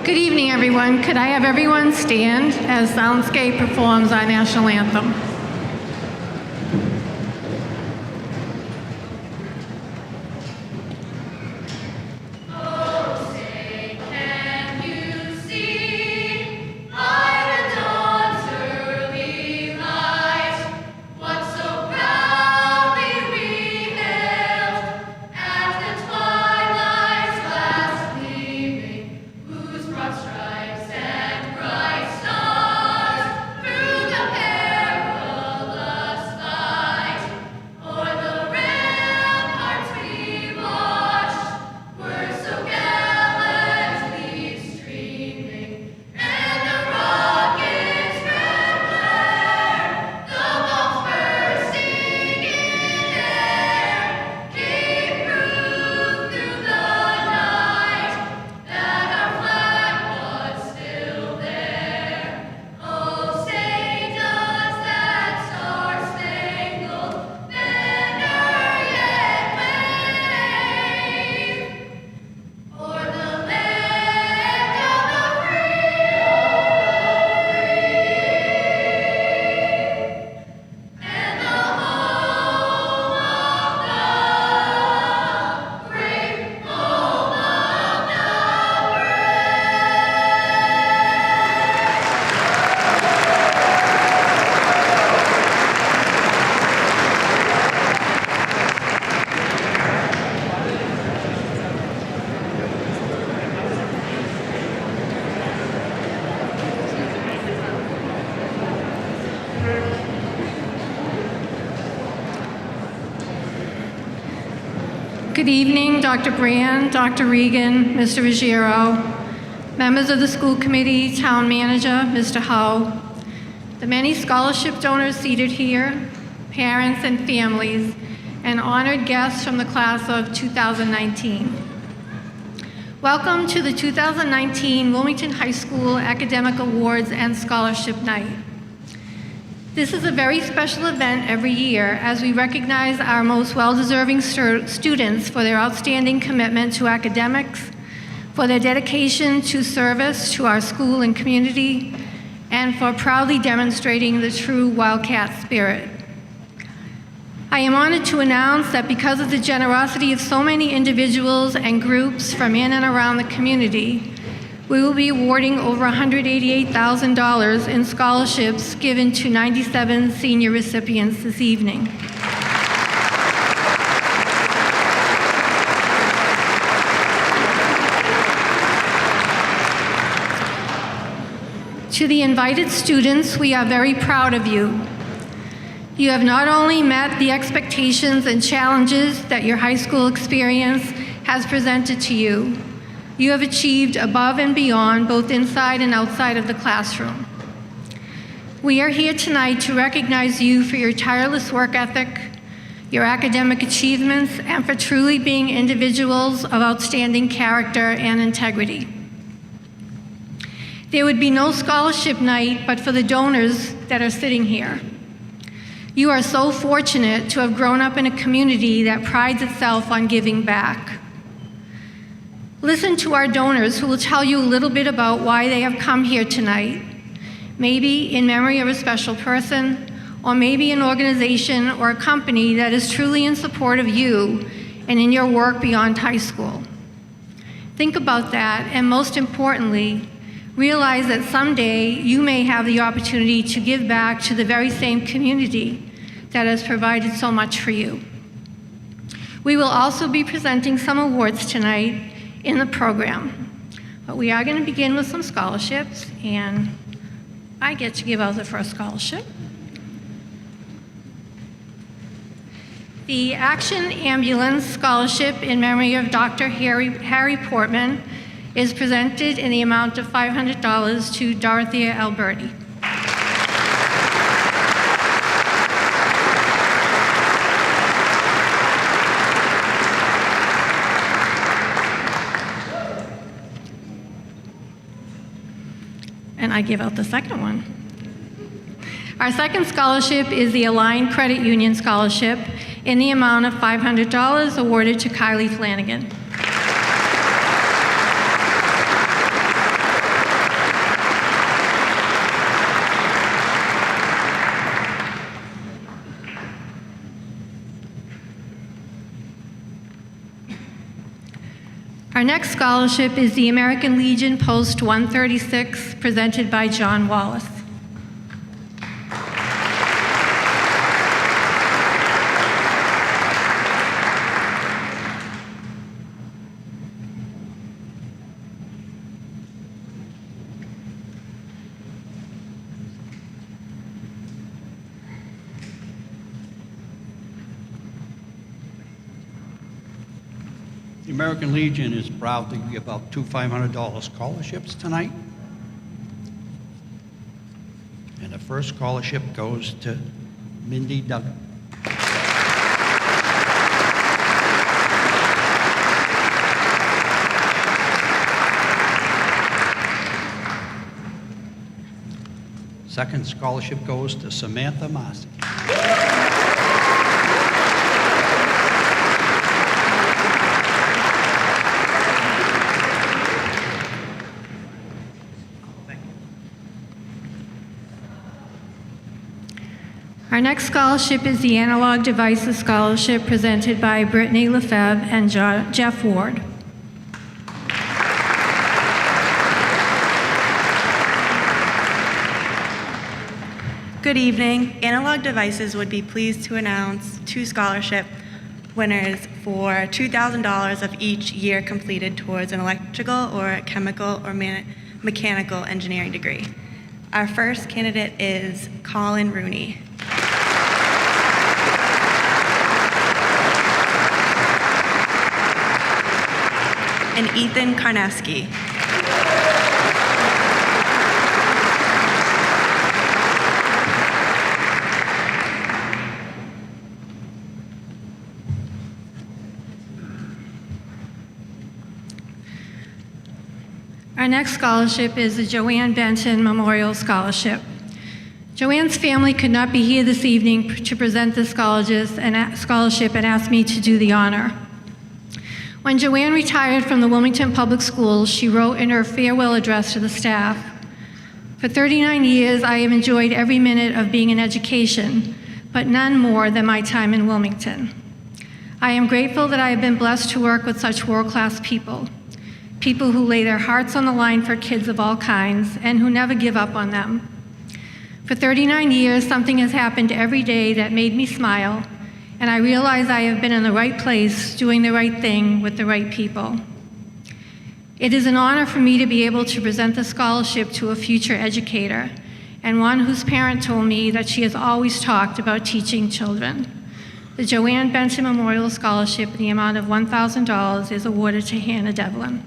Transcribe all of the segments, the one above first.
Good evening, everyone. Could I have everyone stand as Soundscape performs our national anthem? Good evening, Dr. Brand, Dr. Regan, Mr. Ruggiero, members of the school committee, town manager, Mr. Howe, the many scholarship donors seated here, parents and families, and honored guests from the class of 2019. Welcome to the 2019 Wilmington High School Academic Awards and Scholarship Night. This is a very special event every year as we recognize our most well-deserving students for their outstanding commitment to academics, for their dedication to service to our school and community, and for proudly demonstrating the true Wildcat spirit. I am honored to announce that because of the generosity of so many individuals and groups from in and around the community, we will be awarding over $188,000 in scholarships given to 97 senior recipients this evening. To the invited students, we are very proud of you. You have not only met the expectations and challenges that your high school experience has presented to you, you have achieved above and beyond, both inside and outside of the classroom. We are here tonight to recognize you for your tireless work ethic, your academic achievements, and for truly being individuals of outstanding character and integrity. There would be no scholarship night but for the donors that are sitting here. You are so fortunate to have grown up in a community that prides itself on giving back. Listen to our donors who will tell you a little bit about why they have come here tonight, maybe in memory of a special person, or maybe an organization or a company that is truly in support of you and in your work beyond high school. Think about that, and most importantly, realize that someday you may have the opportunity to give back to the very same community that has provided so much for you. We will also be presenting some awards tonight in the program. But we are going to begin with some scholarships, and I get to give out the first scholarship. The Action Ambulance Scholarship in memory of Dr. Harry Portman is presented in the amount of $500 to Dorothea Alberti. And I give out the second one. Our second scholarship is the Aligned Credit Union Scholarship in the amount of $500 awarded to Kylie Flanagan. next scholarship is the American Legion Post 136, presented by John Wallace. The American Legion is proud to give out two $500 scholarships tonight. And the first scholarship goes to Mindy Duggan. Second scholarship goes to Samantha Massey. Our next scholarship is the Analog Devices Scholarship, presented by Brittany Lefebvre and Jeff Ward. Good evening. Analog Devices would be pleased to announce two scholarship winners for $2,000 of each year completed towards an electrical or chemical or mechanical engineering degree. Our first candidate is Colin Roni. And Ethan Karneski. Our next scholarship is the Joanne Benton Memorial Scholarship. Joanne's family could not be here this evening to present this scholarship and asked me to do the honor. When Joanne retired from the Wilmington Public Schools, she wrote in her farewell address to the staff, "For 39 years, I have enjoyed every minute of being in education, but none more than my time in Wilmington. I am grateful that I have been blessed to work with such world-class people, people who lay their hearts on the line for kids of all kinds and who never give up on them. For 39 years, something has happened every day that made me smile, and I realize I have been in the right place, doing the right thing with the right people. It is an honor for me to be able to present the scholarship to a future educator, and one whose parent told me that she has always talked about teaching children. The Joanne Benton Memorial Scholarship in the amount of $1,000 is awarded to Hannah Devlin.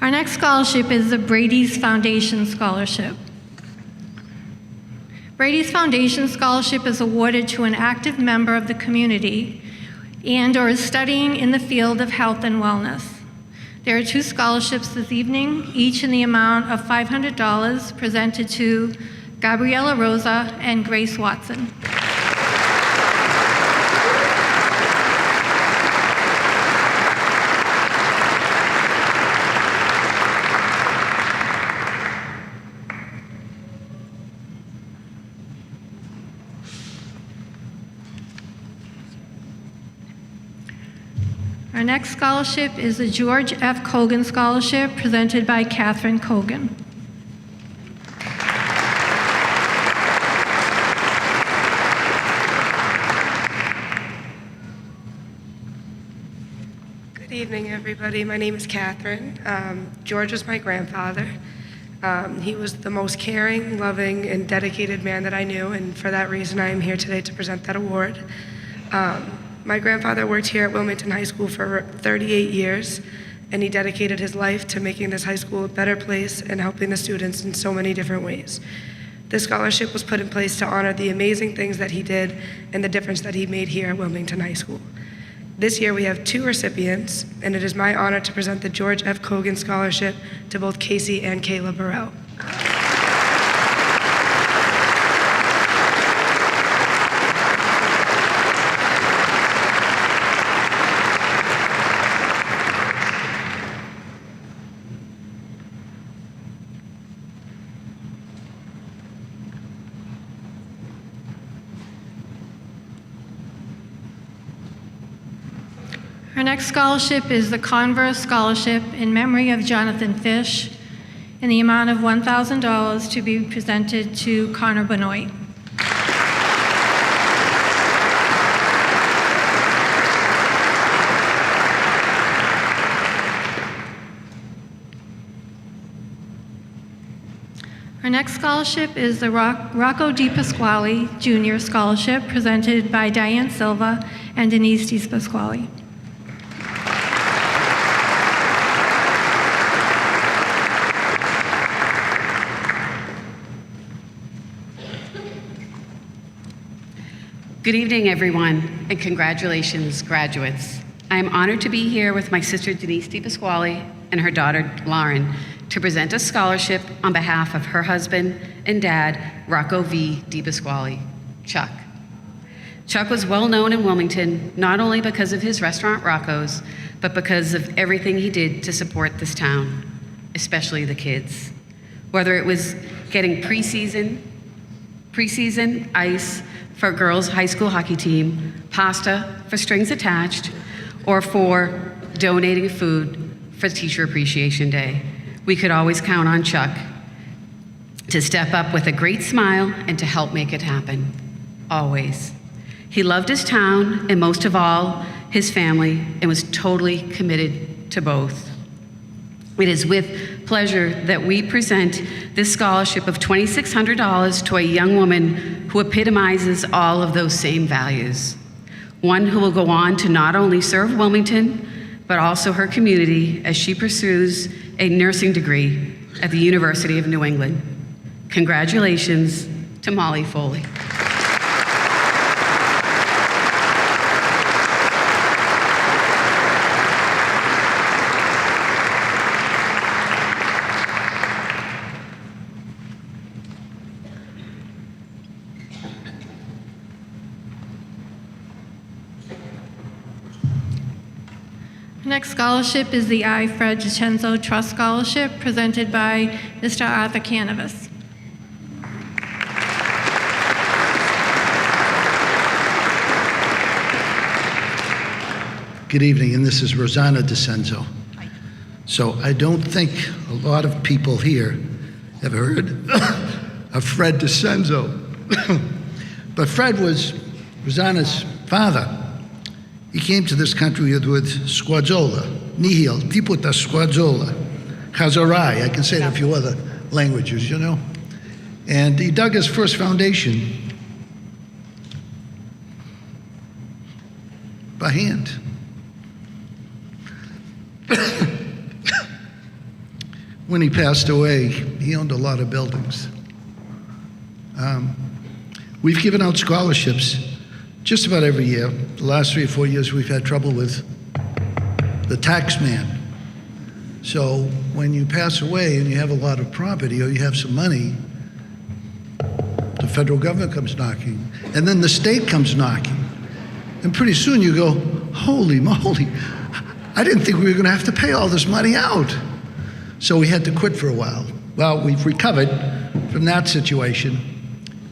Our next scholarship is the Brady's Foundation Scholarship. Brady's Foundation Scholarship is awarded to an active member of the community and/or is studying in the field of health and wellness. There are two scholarships this evening, each in the amount of $500, presented to Gabriella Rosa and Grace Watson. Our next scholarship is the George F. Cogan Scholarship, presented by Catherine Cogan. Good evening, everybody. My name is Catherine. George was my grandfather. He was the most caring, loving, and dedicated man that I knew, and for that reason, I am here today to present that award. My grandfather worked here at Wilmington High School for 38 years, and he dedicated his life to making this high school a better place and helping the students in so many different ways. This scholarship was put in place to honor the amazing things that he did and the difference that he made here at Wilmington High School. This year we have two recipients, and it is my honor to present the George F. Cogan Scholarship to both Casey and Kayla Burrell. Our next scholarship is the Converse Scholarship in memory of Jonathan Fish in the amount of $1,000 to be presented to Connor Benoit. Our next scholarship is the Rocco Di Pasquale Jr. Scholarship presented by Diane Silva and Denise Di Pasquale. Good evening, everyone, and congratulations, graduates. I am honored to be here with my sister Denise Di Pasquale and her daughter Lauren to present a scholarship on behalf of her husband and dad, Rocco V. Di Pasquale, Chuck. Chuck was well known in Wilmington, not only because of his restaurant Rocco's, but because of everything he did to support this town, especially the kids. Whether it was getting preseason ice for girls' high school hockey team, pasta for strings attached, or for donating food for Teacher Appreciation Day. We could always count on Chuck to step up with a great smile and to help make it happen, always. He loved his town and most of all, his family, and was totally committed to both. It is with pleasure that we present this scholarship of $2,600 to a young woman who epitomizes all of those same values. One who will go on to not only serve Wilmington, but also her community as she pursues a nursing degree at the University of New England. Congratulations to Molly Foley. Next scholarship is the I. Fred DiCenzo Trust Scholarship presented by Mr. Arthur Canavas. Good evening, and this is Rosanna DiCenzo. So I don't think a lot of people here have heard of Fred DiCenzo. But Fred was Rosanna's father. He came to this country with squadzola, nihil, tipo da squadzola, chazarai, I can say it in a few other languages, you know. And he dug his first foundation by hand. When he passed away, he owned a lot of buildings. We've given out scholarships just about every year. The last 3 or 4 years, we've had trouble with the tax man. So when you pass away and you have a lot of property or you have some money, the federal government comes knocking, and then the state comes knocking. And pretty soon you go, holy moly, I didn't think we were gonna have to pay all this money out. So we had to quit for a while. Well, we've recovered from that situation,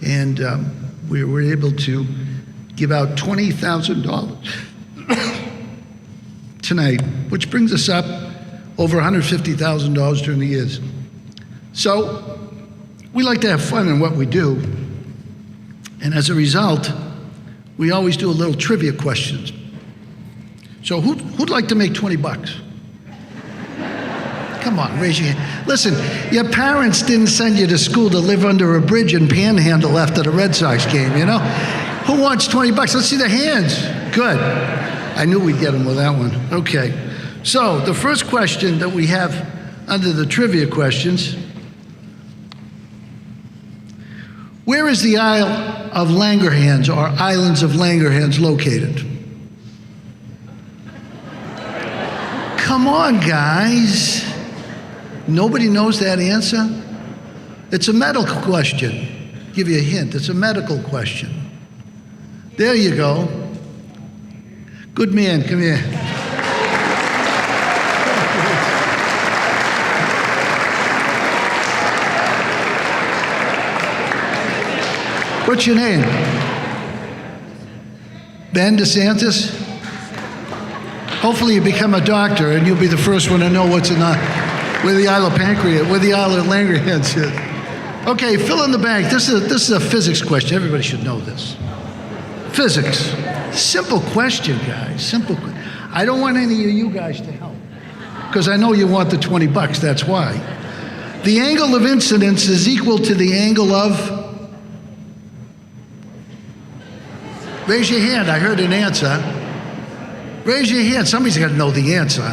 and we were able to give out $20,000 tonight, which brings us up over $150,000 during the years. So we like to have fun in what we do, and as a result, we always do a little trivia questions. So who'd like to make 20 bucks? Come on, raise your hand. Listen, your parents didn't send you to school to live under a bridge and panhandle after the Red Sox game, you know? Who wants 20 bucks? Let's see the hands. Good. I knew we'd get them with that one. Okay. So the first question that we have under the trivia questions, where is the Isle of Langerhans or Islands of Langerhans located? Come on, guys. Nobody knows that answer? It's a medical question. Give you a hint. It's a medical question. There you go. Good man, come here. What's your name? Ben DeSantis? Hopefully you become a doctor and you'll be the first one to know what's in where the Isle of Pancreas, where the Isle of Langerhans is. Okay, fill in the blank. This is a physics question. Everybody should know this. Physics. Simple question, guys. Simple. I don't want any of you guys to help because I know you want the $20. That's why. The angle of incidence is equal to the angle of. Raise your hand. I heard an answer. Raise your hand. Somebody's got to know the answer.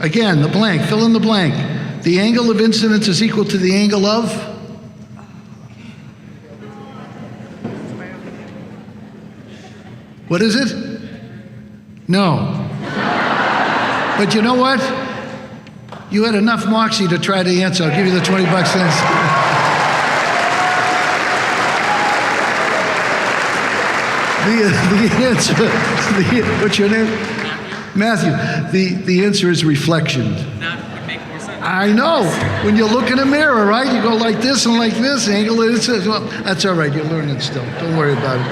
Again, the blank. Fill in the blank. The angle of incidence is equal to the angle of? What is it? No. But you know what? You had enough moxie to try to answer. I'll give you the $20 cents. The answer, what's your name? Matthew. The answer is reflection. I know. When you look in a mirror, right? You go like this and like this. Angle it. Well, that's all right. You're learning still. Don't worry about it.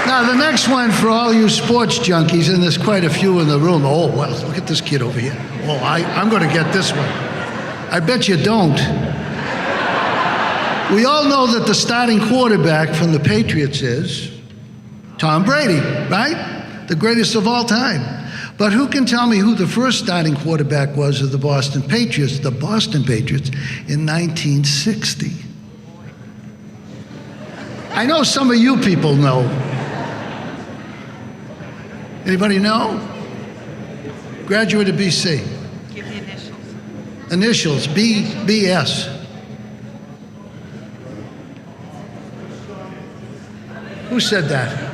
Now, the next one for all you sports junkies, and there's quite a few in the room. Oh, well, look at this kid over here. Oh, I'm going to get this one. I bet you don't. We all know that the starting quarterback from the Patriots is Tom Brady, right? The greatest of all time. But who can tell me who the first starting quarterback was of the Boston Patriots? The Boston Patriots in 1960. I know some of you people know. Anybody know? Graduate of BC. Give the initials. Initials, BS. Who said that?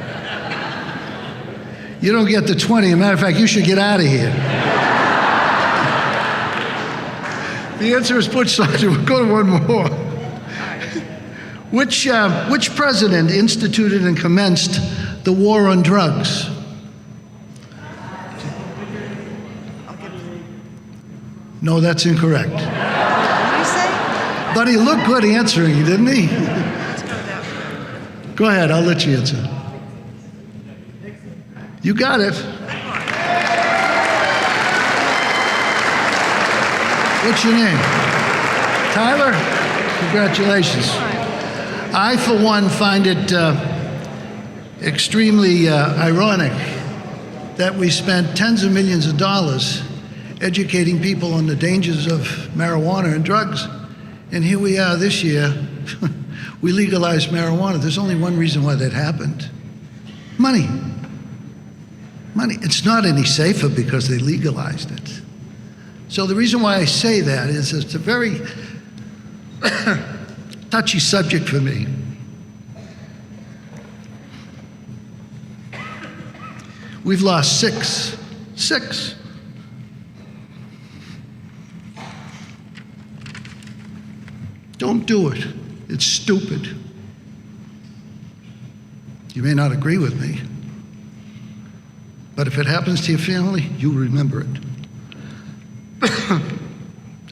You don't get the 20. As a matter of fact, you should get out of here. The answer is Butch Sergeant. We'll go to one more. Which president instituted and commenced the war on drugs? No, that's incorrect. What did you say? But he looked good answering, didn't he? Go ahead, I'll let you answer. You got it. What's your name? Tyler? Congratulations. I, for one, find it extremely ironic that we spent tens of millions of dollars educating people on the dangers of marijuana and drugs. And here we are this year, we legalized marijuana. There's only one reason why that happened. Money. Money. It's not any safer because they legalized it. So the reason why I say that is it's a very touchy subject for me. We've lost six. Don't do it. It's stupid. You may not agree with me, but if it happens to your family, you remember it.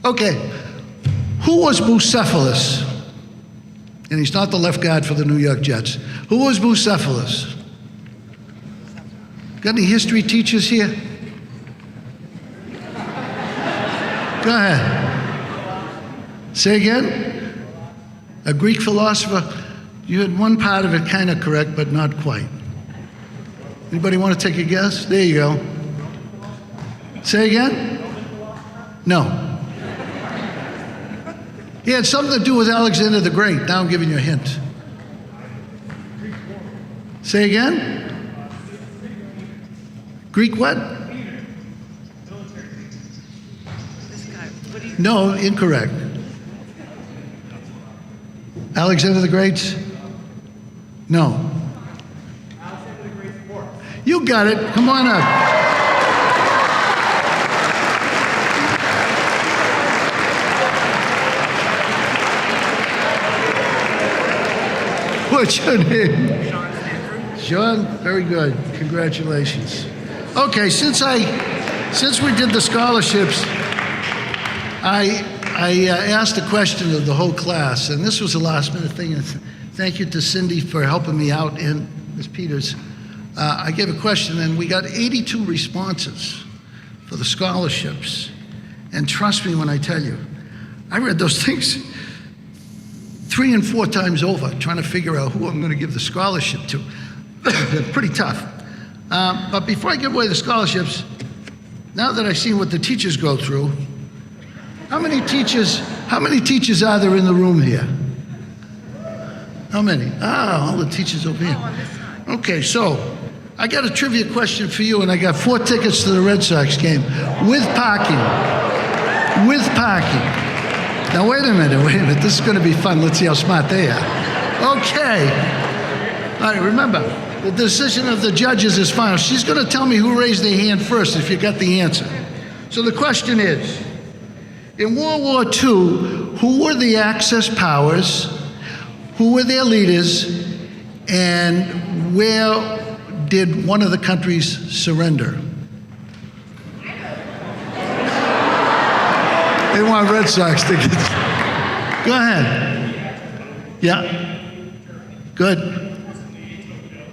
Okay, who was Bucephalus? And he's not the left guard for the New York Jets. Who was Bucephalus? Got any history teachers here? Go ahead. Say again? A Greek philosopher. You had one part of it kind of correct, but not quite. Anybody want to take a guess? There you go. Say again? No. He had something to do with Alexander the Great. Now I'm giving you a hint. Say again? Greek what? No, incorrect. Alexander the Great's? No. Alexander the Great's war. You got it. Come on up. What's your name? Sean, very good. Congratulations. Okay, since we did the scholarships, I asked a question of the whole class, and this was a last minute thing. Thank you to Cindy for helping me out and Ms. Peters. I gave a question and we got 82 responses for the scholarships. And trust me when I tell you, I read those things 3 and 4 times over trying to figure out who I'm going to give the scholarship to. They're pretty tough. But before I give away the scholarships, now that I've seen what the teachers go through, how many teachers are there in the room here? How many? All the teachers over here. Okay, so I got a trivia question for you, and I got 4 tickets to the Red Sox game with parking. With parking. Now, wait a minute. This is going to be fun. Let's see how smart they are. Okay. All right, remember, the decision of the judges is final. She's going to tell me who raised their hand first if you got the answer. So the question is, in World War II, who were the Axis powers, who were their leaders, and where did one of the countries surrender? They want Red Sox tickets. Go ahead. Yeah. Good.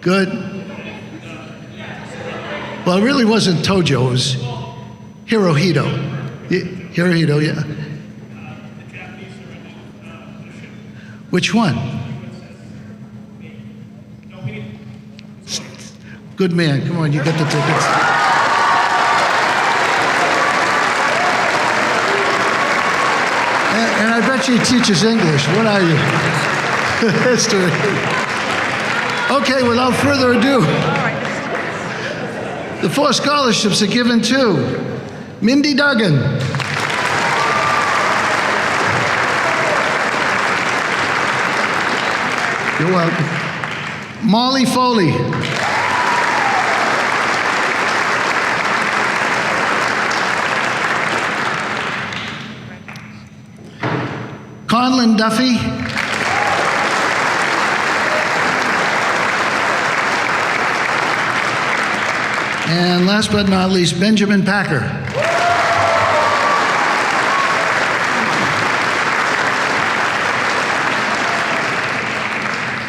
Good. Well, it really wasn't Tojo, it was Hirohito. Hirohito, yeah. Which one? Good man. Come on, you got the tickets. And I bet you he teaches English. What are you? History. Okay, without further ado, the 4 scholarships are given to Mindy Duggan, you're welcome, Molly Foley, Conlon Duffy, and last but not least, Benjamin Packer.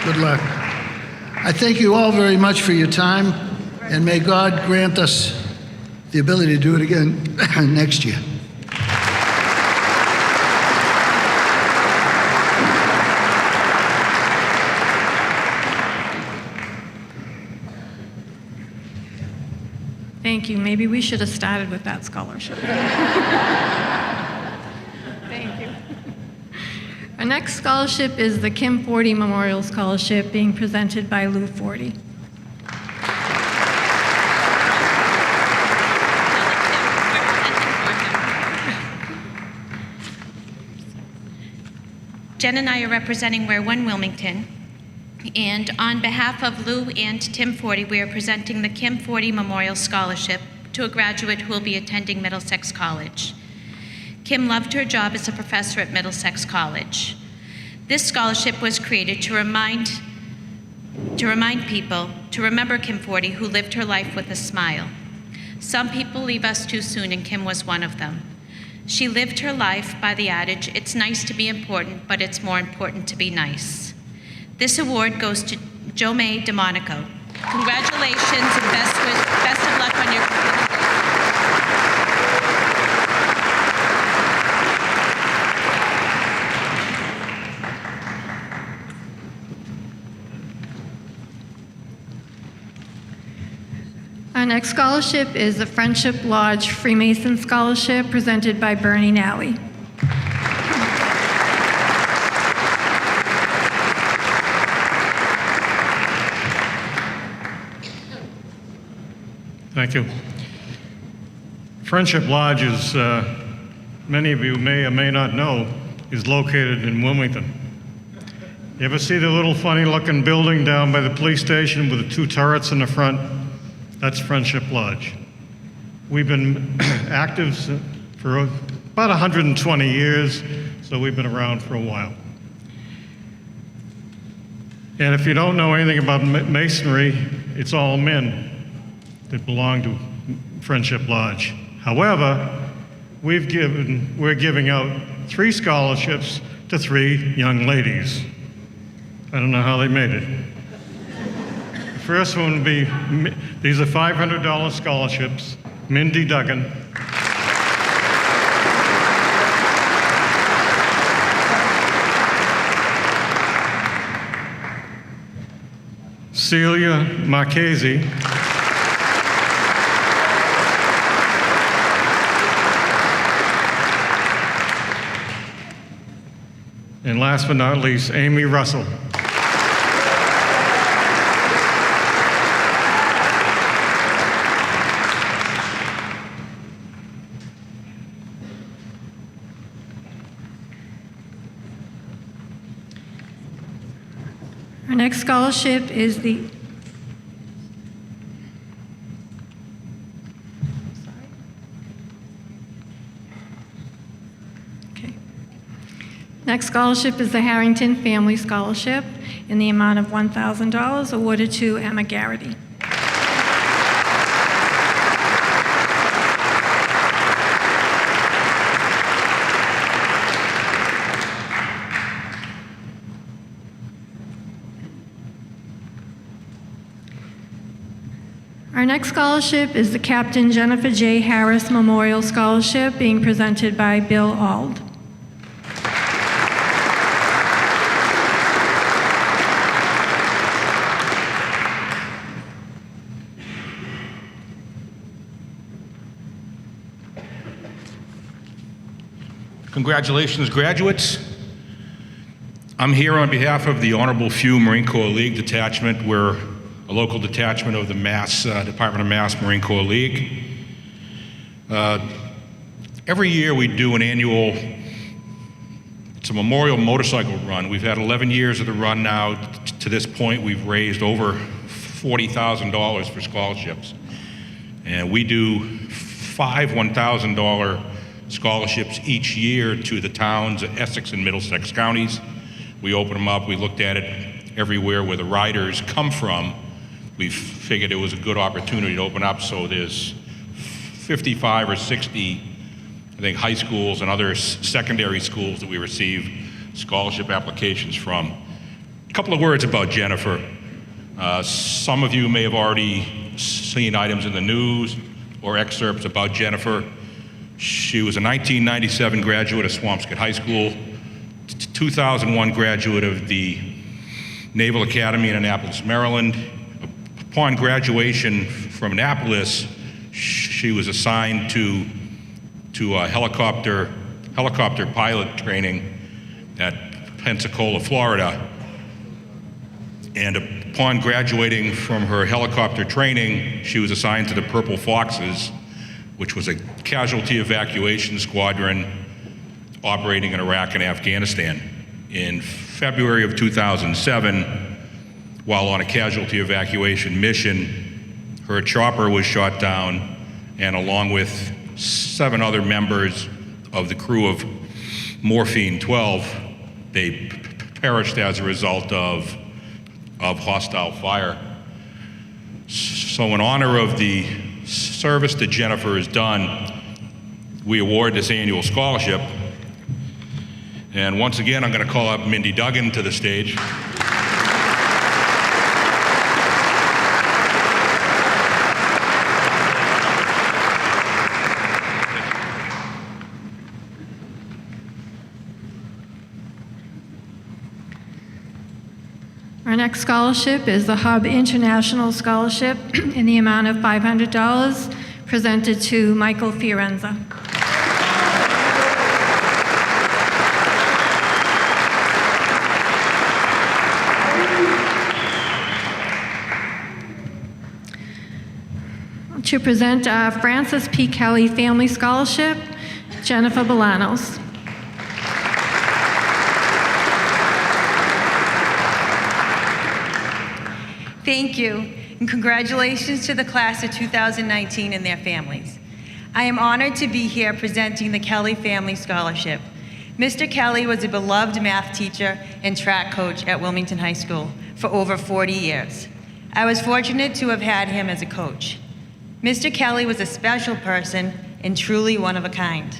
Good luck. I thank you all very much for your time, and may God grant us the ability to do it again next year. Thank you. Maybe we should have started with that scholarship. Thank you. Our next scholarship is the Kim Forty Memorial Scholarship being presented by Lou Forty. Jen and I are representing We're One Wilmington, and on behalf of Lou and Tim Forty, we are presenting the Kim Forty Memorial Scholarship to a graduate who will be attending Middlesex College. Kim loved her job as a professor at Middlesex College. This scholarship was created to remind people to remember Kim Forty, who lived her life with a smile. Some people leave us too soon, and Kim was one of them. She lived her life by the adage, it's nice to be important, but it's more important to be nice. This award goes to Jo May DeMonico. Congratulations and best of luck on your completed. Our next scholarship is the Friendship Lodge Freemason Scholarship presented by Bernie Nally. Thank you. Friendship Lodge is, many of you may or may not know, is located in Wilmington. You ever see the little funny looking building down by the police station with the 2 turrets in the front? That's Friendship Lodge. We've been active for about 120 years, so we've been around for a while. And if you don't know anything about masonry, it's all men that belong to Friendship Lodge. However, we're giving out 3 scholarships to 3 young ladies. I don't know how they made it. The first one would be, these are $500 scholarships. Mindy Duggan. Celia Marchese. And last but not least, Amy Russell. Our next scholarship is the Next scholarship is the Harrington Family Scholarship in the amount of $1,000 awarded to Emma Garrity. Our next scholarship is the Captain Jennifer J. Harris Memorial Scholarship being presented by Bill Auld. Congratulations, graduates. I'm here on behalf of the Honorable Few Marine Corps League Detachment. We're a local detachment of the Department of Mass Marine Corps League. Every year we do an annual, it's a memorial motorcycle run. We've had 11 years of the run now. To this point, we've raised over $40,000 for scholarships. And we do 5 $1,000 scholarships each year to the towns of Essex and Middlesex counties. We open them up, we looked at it everywhere where the riders come from. We figured it was a good opportunity to open up, so there's 55 or 60, I think, high schools and other secondary schools that we receive scholarship applications from. A couple of words about Jennifer. Some of you may have already seen items in the news or excerpts about Jennifer. She was a 1997 graduate of Swampscott High School, 2001 graduate of the Naval Academy in Annapolis, Maryland. Upon graduation from Annapolis, she was assigned to helicopter pilot training at Pensacola, Florida. And upon graduating from her helicopter training, she was assigned to the Purple Foxes, which was a casualty evacuation squadron operating in Iraq and Afghanistan. In February of 2007, while on a casualty evacuation mission, her chopper was shot down, and along with 7 other members of the crew of Morphine 12, they perished as a result of hostile fire. So in honor of the service that Jennifer has done, we award this annual scholarship. And once again, I'm going to call up Mindy Duggan to the stage. Our next scholarship is the Hub International Scholarship in the amount of $500 presented to Michael Fiorenza. To present our Francis P. Kelly Family Scholarship, Jennifer Bolanos. Thank you, and congratulations to the class of 2019 and their families. I am honored to be here presenting the Kelly Family Scholarship. Mr. Kelly was a beloved math teacher and track coach at Wilmington High School for over 40 years. I was fortunate to have had him as a coach. Mr. Kelly was a special person and truly one of a kind.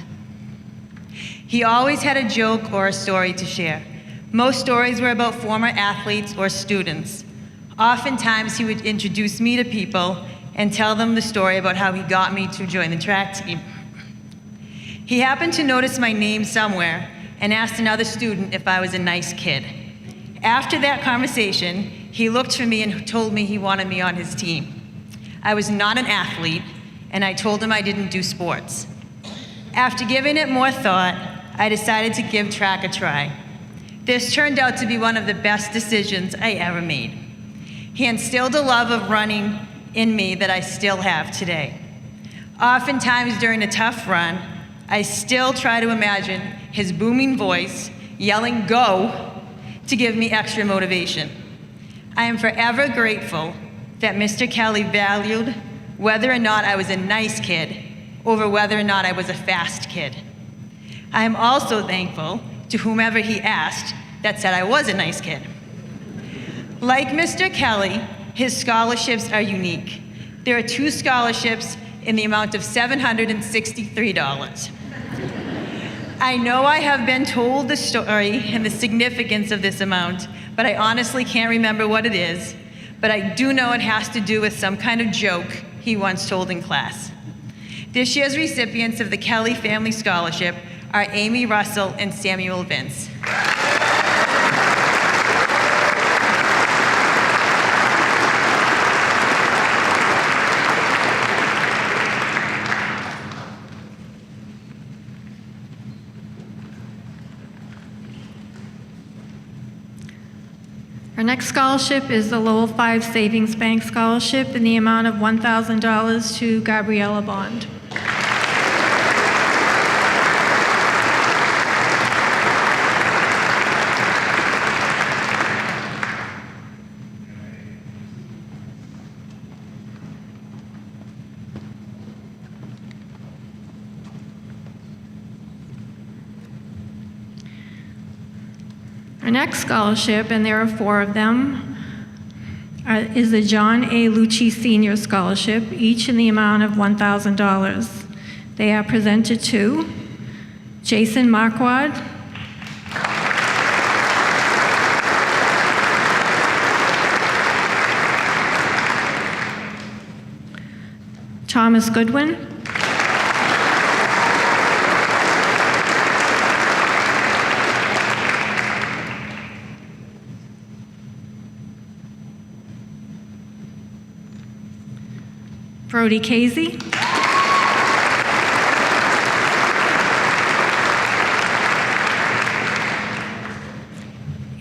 He always had a joke or a story to share, Most stories were about former athletes or students. Oftentimes, he would introduce me to people and tell them the story about how he got me to join the track team. He happened to notice my name somewhere and asked another student if I was a nice kid. After that conversation, he looked for me and told me he wanted me on his team. I was not an athlete, and I told him I didn't do sports. After giving it more thought, I decided to give track a try. This turned out to be one of the best decisions I ever made. He instilled a love of running in me that I still have today. Oftentimes during a tough run, I still try to imagine his booming voice yelling "go" to give me extra motivation. I am forever grateful that Mr. Kelly valued whether or not I was a nice kid over whether or not I was a fast kid. I am also thankful to whomever he asked that said I was a nice kid. Like Mr. Kelly, his scholarships are unique. There are 2 scholarships in the amount of $763. I know I have been told the story and the significance of this amount, but I honestly can't remember what it is, but I do know it has to do with some kind of joke he once told in class. This year's recipients of the Kelly Family Scholarship are Amy Russell and Samuel Vince. Our next scholarship is the Lowell 5 Savings Bank Scholarship in the amount of $1,000 to Gabriella Bond. Our next scholarship, and there are 4 of them, is the John A. Lucci Senior Scholarship, each in the amount of $1,000. They are presented to Jason Marquardt, Thomas Goodwin, Brody Casey,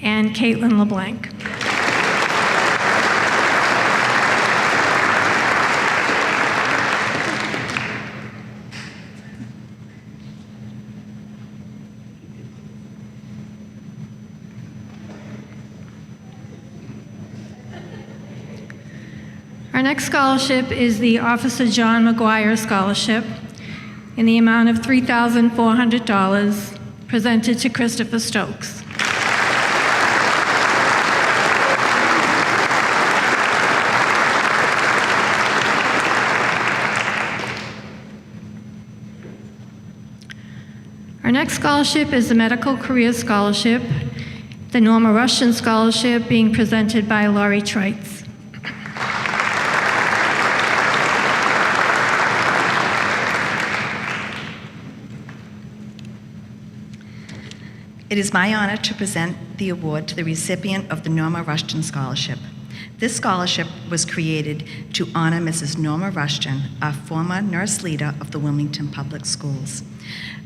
and Caitlin LeBlanc. Our next scholarship is the Officer John McGuire Scholarship in the amount of $3,400, presented to Christopher Stokes. Our next scholarship is the Medical Career Scholarship, the Norma Rushton Scholarship being presented by Laurie Treitz. It is my honor to present the award to the recipient of the Norma Rushton Scholarship. This scholarship was created to honor Mrs. Norma Rushton, a former nurse leader of the Wilmington Public Schools.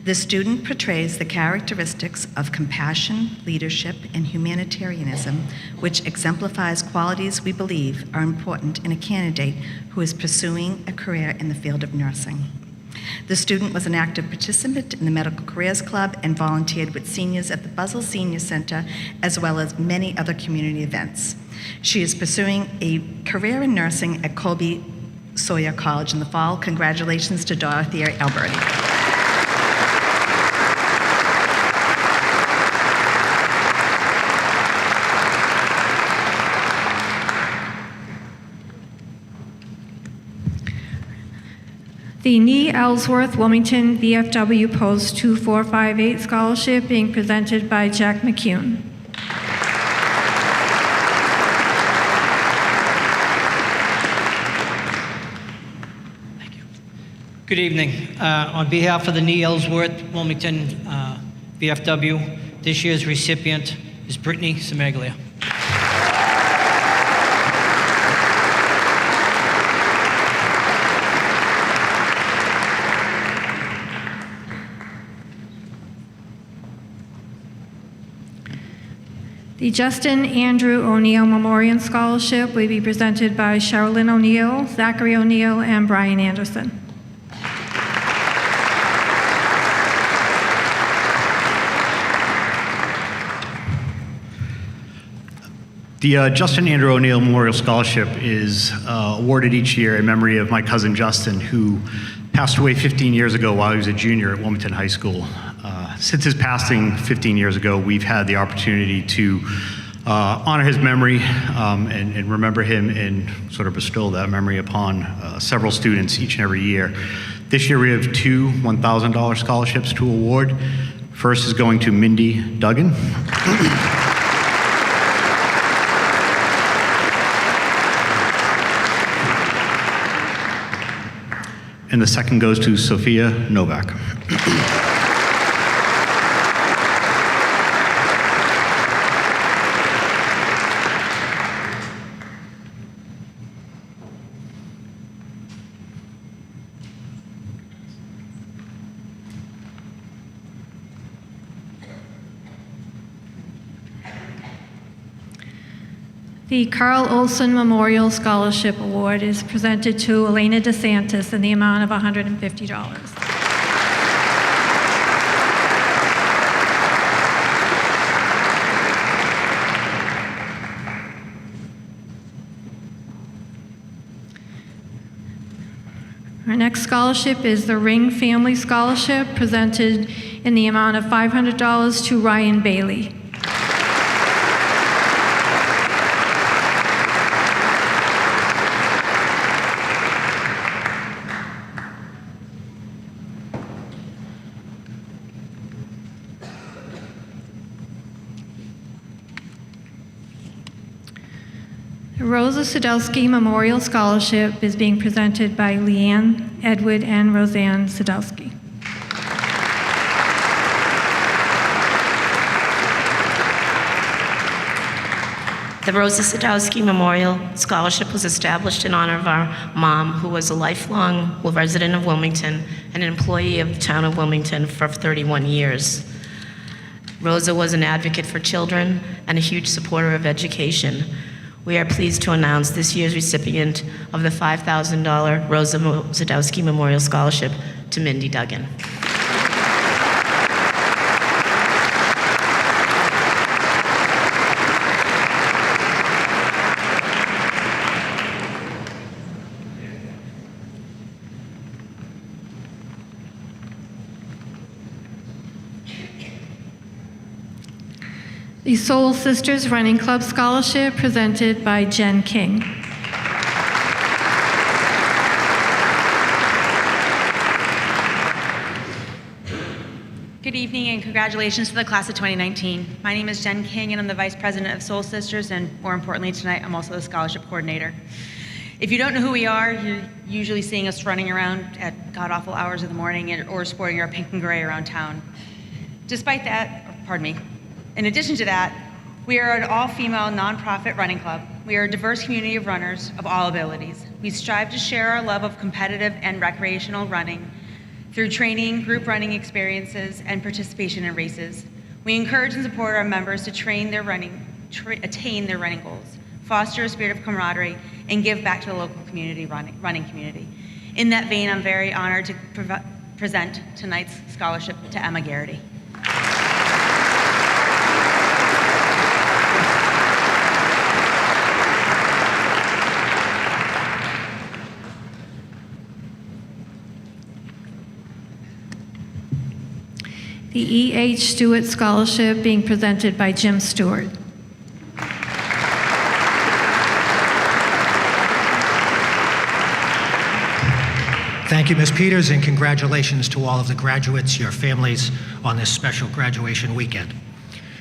This student portrays the characteristics of compassion, leadership, and humanitarianism, which exemplifies qualities we believe are important in a candidate who is pursuing a career in the field of nursing. The student was an active participant in the Medical Careers Club and volunteered with seniors at the Buzzell Senior Center, as well as many other community events. She is pursuing a career in nursing at Colby Sawyer College in the fall. Congratulations to Dorothea Alberti. The Nee Ellsworth Wilmington VFW Post 2458 Scholarship being presented by Jack McCune. Good evening. On behalf of the Nee Ellsworth Wilmington VFW, this year's recipient is Brittany Semaglia. The Justin Andrew O'Neill Memorial Scholarship will be presented by Sherilyn O'Neill, Zachary O'Neill, and Brian Anderson. The Justin Andrew O'Neill Memorial Scholarship is awarded each year in memory of my cousin Justin, who passed away 15 years ago while he was a junior at Wilmington High School. Since his passing 15 years ago, we've had the opportunity to honor his memory and remember him and sort of bestow that memory upon several students each and every year. This year we have two $1,000 scholarships to award. First is going to Mindy Duggan. And the second goes to Sophia Novak. The Carl Olson Memorial Scholarship Award is presented to Elena DeSantis in the amount of $150. Our next scholarship is the Ring Family Scholarship, presented in the amount of $500 to Ryan Bailey. The Rosa Sadowski Memorial Scholarship is being presented by Leanne, Edward, and Roseanne Sadowski. The Rosa Sadowski Memorial Scholarship was established in honor of our mom, who was a lifelong resident of Wilmington and an employee of the town of Wilmington for 31 years. Rosa was an advocate for children and a huge supporter of education. We are pleased to announce this year's recipient of the $5,000 Rosa Sadowski Memorial Scholarship to Mindy Duggan. The Soul Sisters Running Club Scholarship, presented by Jen King. Good evening and congratulations to the class of 2019. My name is Jen King and I'm the Vice President of Soul Sisters, and more importantly tonight, I'm also the Scholarship Coordinator. If you don't know who we are, you're usually seeing us running around at god-awful hours of the morning or sporting our pink and gray around town. Despite that, in addition to that, we are an all-female nonprofit running club. We are a diverse community of runners of all abilities. We strive to share our love of competitive and recreational running through training, group running experiences, and participation in races. We encourage and support our members to attain their running goals, foster a spirit of camaraderie, and give back to the local community running community. In that vein, I'm very honored to present tonight's scholarship to Emma Garrity. The E.H. Stuart Scholarship being presented by Jim Stewart. Thank you, Ms. Peters, and congratulations to all of the graduates, your families, on this special graduation weekend.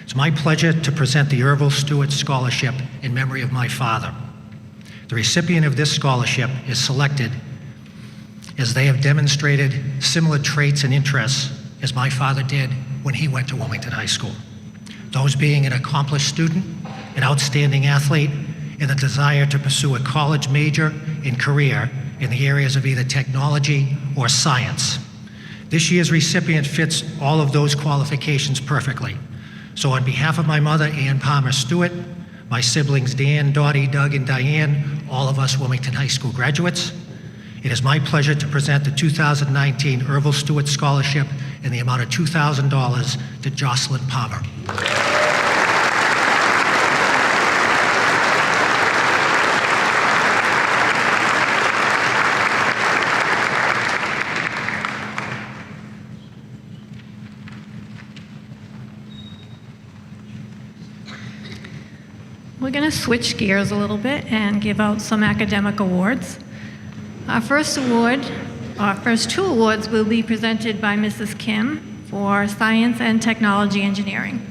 It's my pleasure to present the Ervil Stewart Scholarship in memory of my father. The recipient of this scholarship is selected as they have demonstrated similar traits and interests as my father did when he went to Wilmington High School. Those being an accomplished student, an outstanding athlete, and a desire to pursue a college major and career in the areas of either technology or science. This year's recipient fits all of those qualifications perfectly. So on behalf of my mother, Ann Palmer Stuart, my siblings Dan, Dottie, Doug, and Diane, all of us Wilmington High School graduates, it is my pleasure to present the 2019 Ervil Stewart Scholarship in the amount of $2,000 to Jocelyn Palmer. We're going to switch gears a little bit and give out some academic awards. Our first two awards will be presented by Mrs. Kim for Science and Technology Engineering.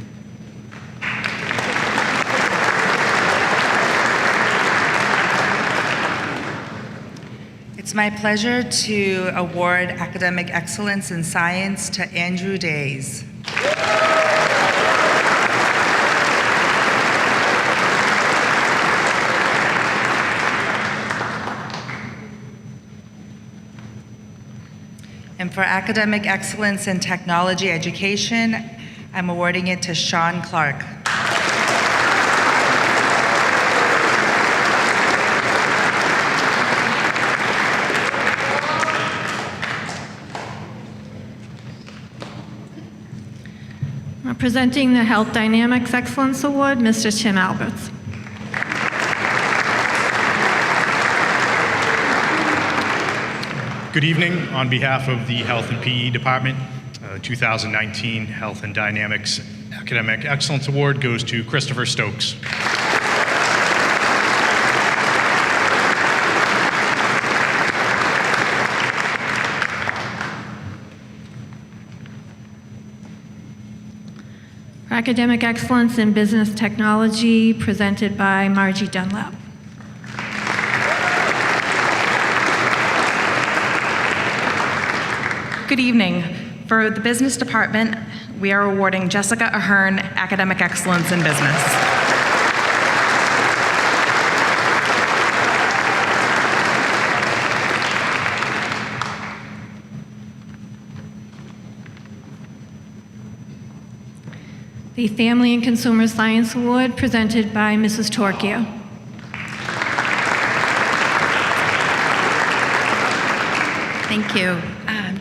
It's my pleasure to award Academic Excellence in Science to Andrew Days. And for Academic Excellence in Technology Education, I'm awarding it to Sean Clark. Presenting the Health Dynamics Excellence Award, Mr. Tim Alberts. Good evening. On behalf of the Health and PE Department, 2019 Health and Dynamics Academic Excellence Award goes to Christopher Stokes. For Academic Excellence in Business Technology, presented by Margie Dunlap. Good evening. For the Business Department, we are awarding Jessica Ahern Academic Excellence in Business. The Family and Consumer Science Award, presented by Mrs. Torchia. Thank you.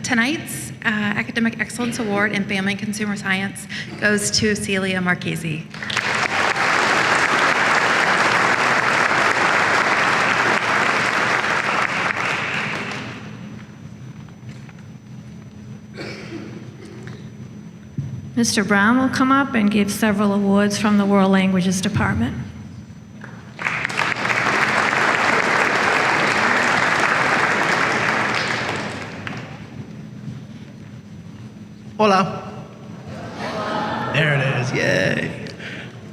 Tonight's Academic Excellence Award in Family and Consumer Science goes to Celia Marchese. Mr. Brown will come up and give several awards from the World Languages Department. Hola. There it is, yay.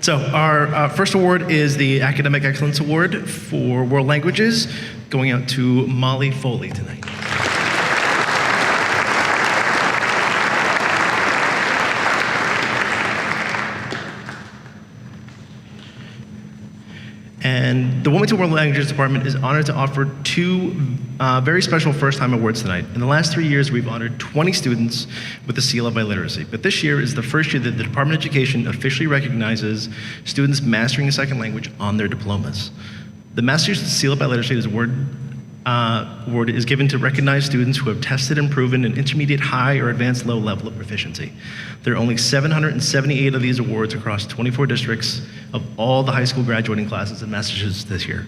So our first award is the Academic Excellence Award for World Languages, going out to Molly Foley tonight. And the Wilmington World Languages Department is honored to offer two very special first-time awards tonight. In the last 3 years, we've honored 20 students with the Seal of Biliteracy. But this year is the first year that the Department of Education officially recognizes students mastering a second language on their diplomas. The Massachusetts Seal of Biliteracy award is given to recognize students who have tested and proven an intermediate high or advanced low level of proficiency. There are only 778 of these awards across 24 districts of all the high school graduating classes in Massachusetts this year.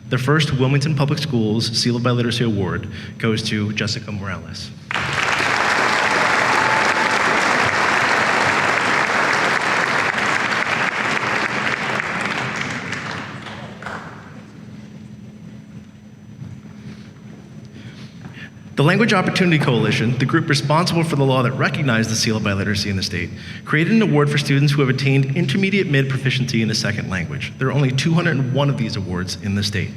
The first Wilmington Public Schools Seal of Biliteracy Award goes to Jessica Morales. The Language Opportunity Coalition, the group responsible for the law that recognized the Seal of Biliteracy in the state, created an award for students who have attained intermediate mid proficiency in the second language. There are only 201 of these awards in the state.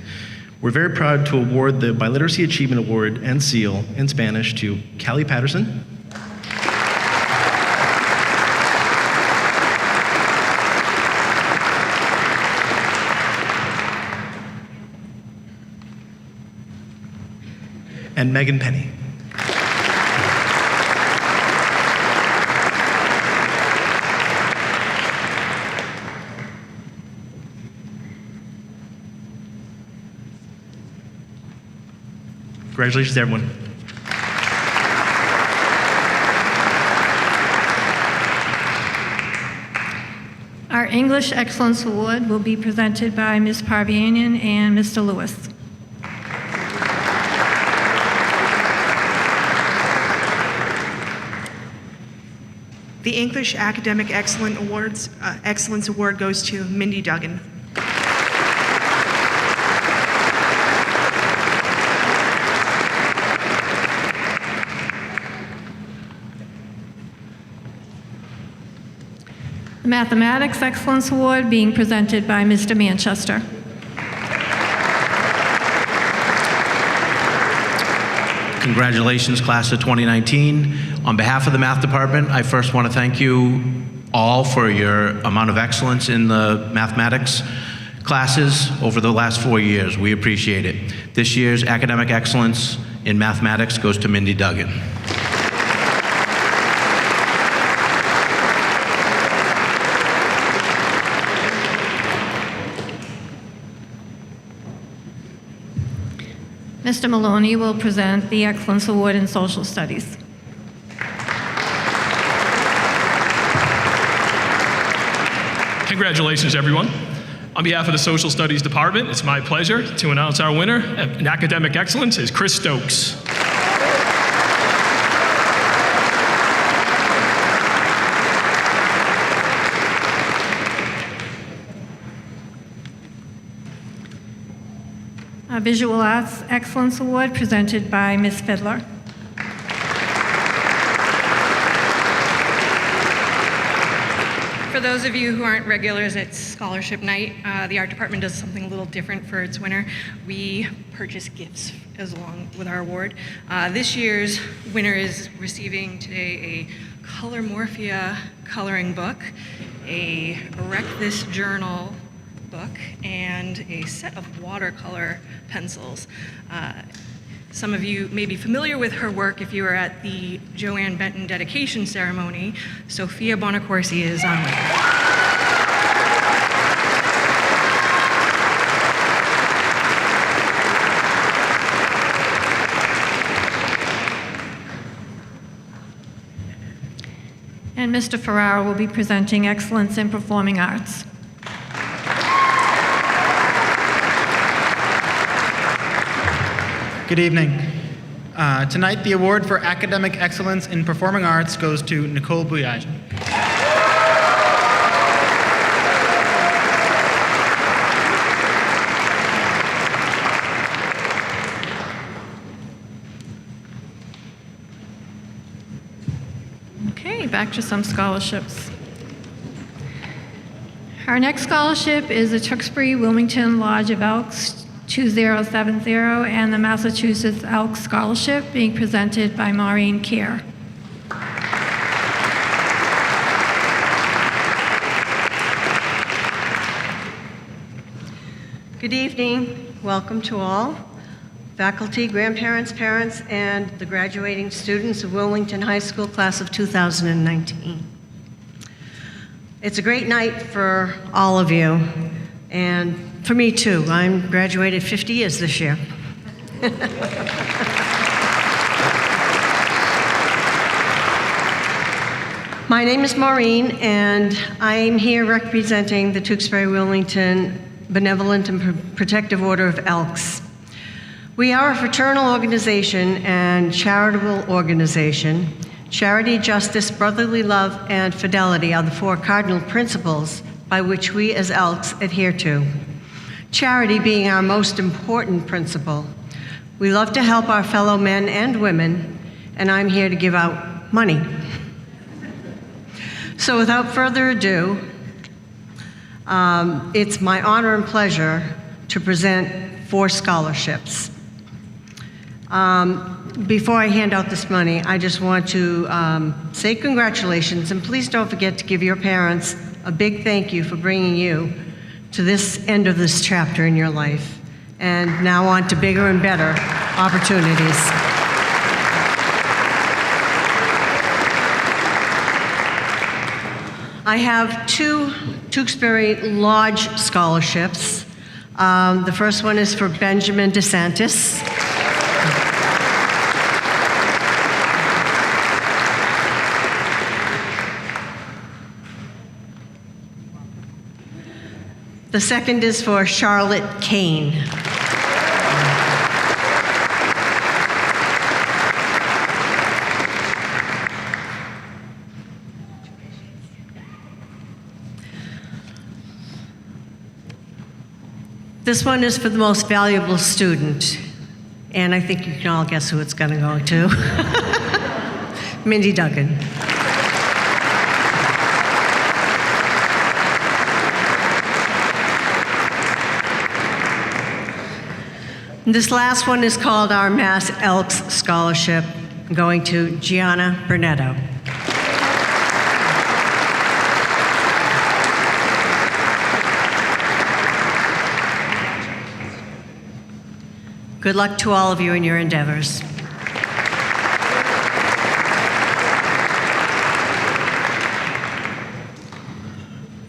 We're very proud to award the Biliteracy Achievement Award and Seal in Spanish to Callie Patterson, and Megan Penny. Congratulations, everyone. Our English Excellence Award will be presented by Ms. Parvianian and Mr. Lewis. The English Academic Excellence Award goes to Mindy Duggan. The Mathematics Excellence Award being presented by Mr. Manchester. Congratulations, class of 2019. On behalf of the math department, I first want to thank you all for your amount of excellence in the mathematics classes over the last 4 years. We appreciate it. This year's academic excellence in mathematics goes to Mindy Duggan. Mr. Maloney will present the Excellence Award in Social Studies. Congratulations, everyone. On behalf of the Social Studies Department, it's my pleasure to announce our winner in academic excellence is Chris Stokes. A Visual Arts Excellence Award presented by Ms. Fiddler. For those of you who aren't regulars at Scholarship Night, the art department does something a little different for its winner. We purchase gifts as along with our award. This year's winner is receiving today a Color Morphia coloring book, a Erect This Journal book, and a set of watercolor pencils. Some of you may be familiar with her work if you were at the Joanne Benton dedication ceremony. Sophia Bonacorsi is on with her. And Mr. Ferraro will be presenting Excellence in Performing Arts. Good evening. Tonight, the award for academic excellence in performing arts goes to Nicole Bouillage. Okay, back to some scholarships. Our next scholarship is the Tewksbury Wilmington Lodge of Elks 2070 and the Massachusetts Elks Scholarship being presented by Maureen Kerr. Good evening. Welcome to all. Faculty, grandparents, parents, and the graduating students of Wilmington High School class of 2019. It's a great night for all of you, and for me too. I'm graduated 50 years this year. My name is Maureen, and I'm here representing the Tewksbury Wilmington Benevolent and Protective Order of Elks. We are a fraternal organization and charitable organization. Charity, justice, brotherly love, and fidelity are the four cardinal principles by which we as Elks adhere to. Charity being our most important principle. We love to help our fellow men and women, and I'm here to give out money. So without further ado, it's my honor and pleasure to present 4 scholarships. Before I hand out this money, I just want to say congratulations, and please don't forget to give your parents a big thank you for bringing you to this end of this chapter in your life, and now on to bigger and better opportunities. I have 2 Tewksbury Lodge scholarships. The first one is for Benjamin DeSantis. The second is for Charlotte Kane. This one is for the most valuable student, and I think you can all guess who it's going to go to. Mindy Duggan. This last one is called our Mass Elks Scholarship, going to Gianna Burnetto. Good luck to all of you in your endeavors.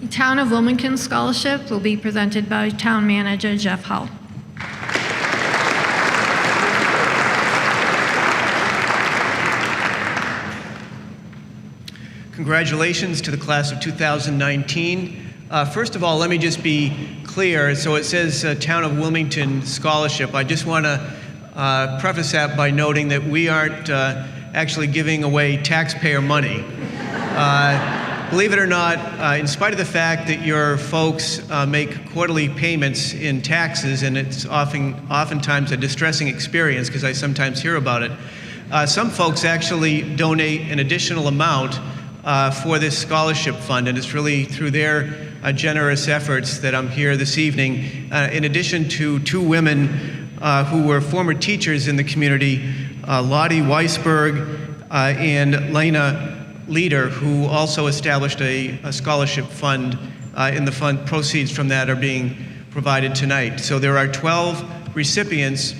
The Town of Wilmington Scholarship will be presented by Town Manager Jeff Hull. Congratulations to the class of 2019. First of all, let me just be clear. So it says Town of Wilmington Scholarship. I just want to preface that by noting that we aren't actually giving away taxpayer money. Believe it or not, in spite of the fact that your folks make quarterly payments in taxes, and it's oftentimes a distressing experience because I sometimes hear about it, some folks actually donate an additional amount for this scholarship fund, and it's really through their generous efforts that I'm here this evening, in addition to 2 women who were former teachers in the community, Lottie Weisberg and Lena Leader, who also established a scholarship fund, and the fund proceeds from that are being provided tonight. So there are 12 recipients,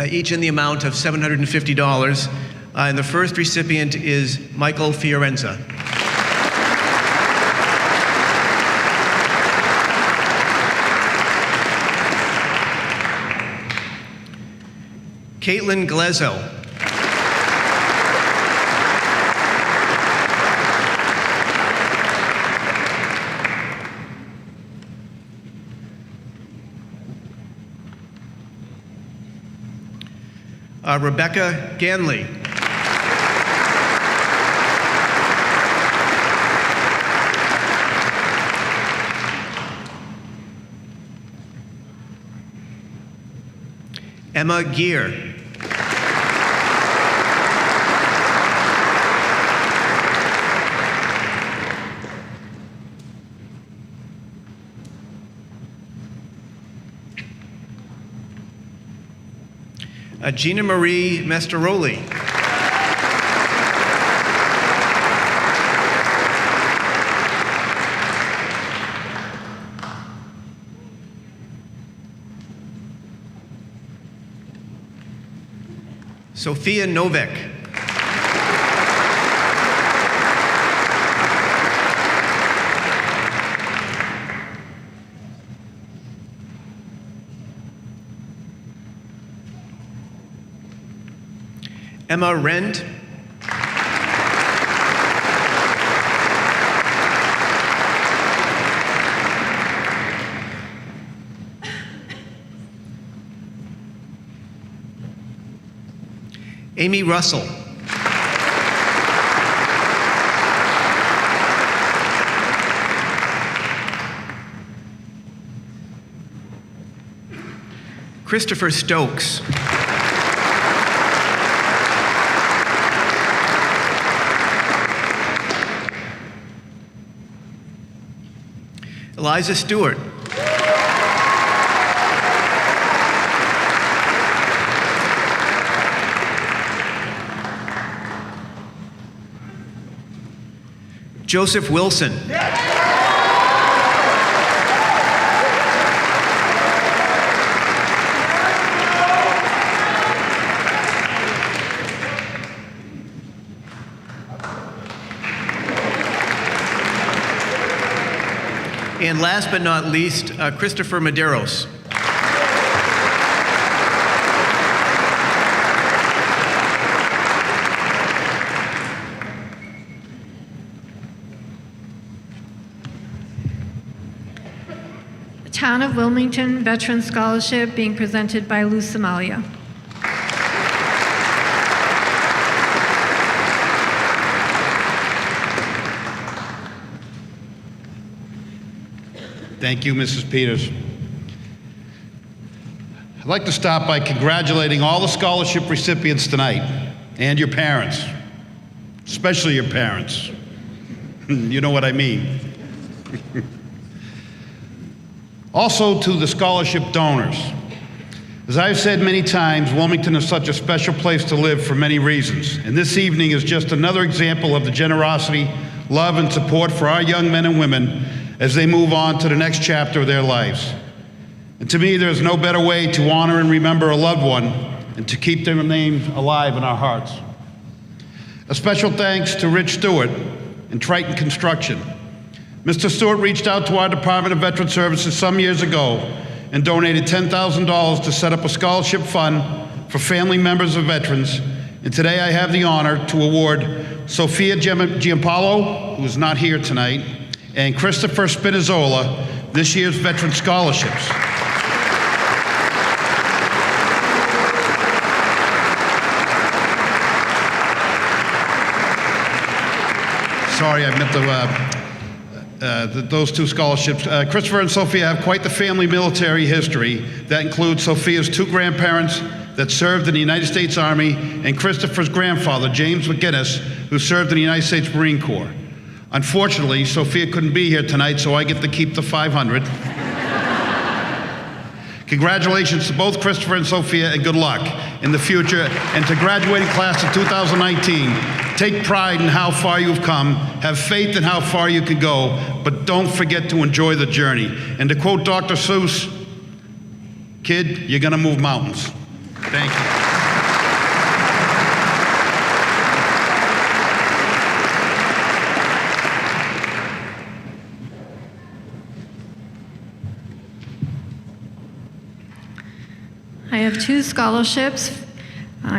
each in the amount of $750. And the first recipient is Michael Fiorenza. Caitlin Glezzo. Rebecca Ganley. Emma Gear. Gina Marie Mestaroli. Sophia Novik. Emma Rent. Amy Russell. Christopher Stokes. Eliza Stewart. Joseph Wilson. And last but not least, Christopher Medeiros. The Town of Wilmington Veteran Scholarship being presented by Lou Somalia. Thank you, Mrs. Peters. I'd like to start by congratulating all the scholarship recipients tonight and your parents, especially your parents. You know what I mean. Also to the scholarship donors. As I've said many times, Wilmington is such a special place to live for many reasons, and this evening is just another example of the generosity, love, and support for our young men and women as they move on to the next chapter of their lives. And to me, there's no better way to honor and remember a loved one and to keep their name alive in our hearts. A special thanks to Rich Stuart and Triton Construction. Mr. Stuart reached out to our Department of Veteran Services some years ago and donated $10,000 to set up a scholarship fund for family members of veterans. And today I have the honor to award Sophia Giampaolo, who is not here tonight, and Christopher Spinazzola this year's Veteran Scholarships. Sorry, I meant those two scholarships. Christopher and Sophia have quite the family military history. That includes Sophia's two grandparents that served in the United States Army and Christopher's grandfather, James McGinnis, who served in the United States Marine Corps. Unfortunately, Sophia couldn't be here tonight, so I get to keep the 500. Congratulations to both Christopher and Sophia, and good luck in the future. And to graduating class of 2019, take pride in how far you've come, have faith in how far you can go, but don't forget to enjoy the journey. And to quote Dr. Seuss, kid, you're gonna move mountains. Thank you. I have two scholarships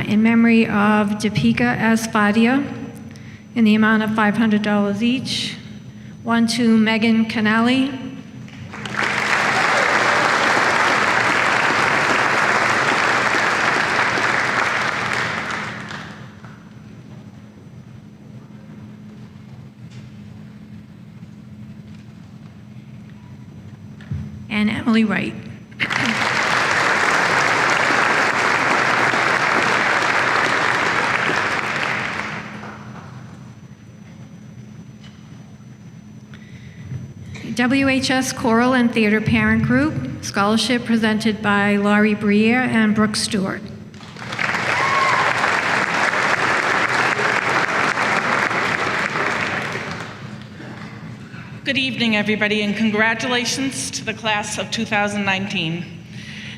in memory of Deepika S. Fadia in the amount of $500 each. One to Megan Canali. And Emily Wright. WHS Choral and Theater Parent Group, scholarship presented by Laurie Briere and Brooke Stewart. Good evening, everybody, and congratulations to the class of 2019.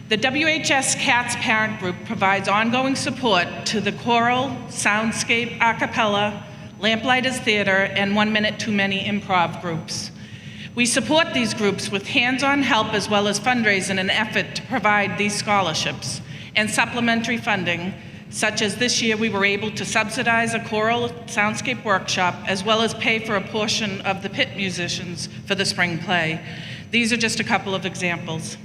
The WHS CATS Parent Group provides ongoing support to the choral, soundscape, a cappella, Lamplighters Theater, and 1 Minute Too Many improv groups. We support these groups with hands-on help as well as fundraising in an effort to provide these scholarships and supplementary funding, such as this year we were able to subsidize a choral soundscape workshop as well as pay for a portion of the pit musicians for the spring play. These are just a couple of examples.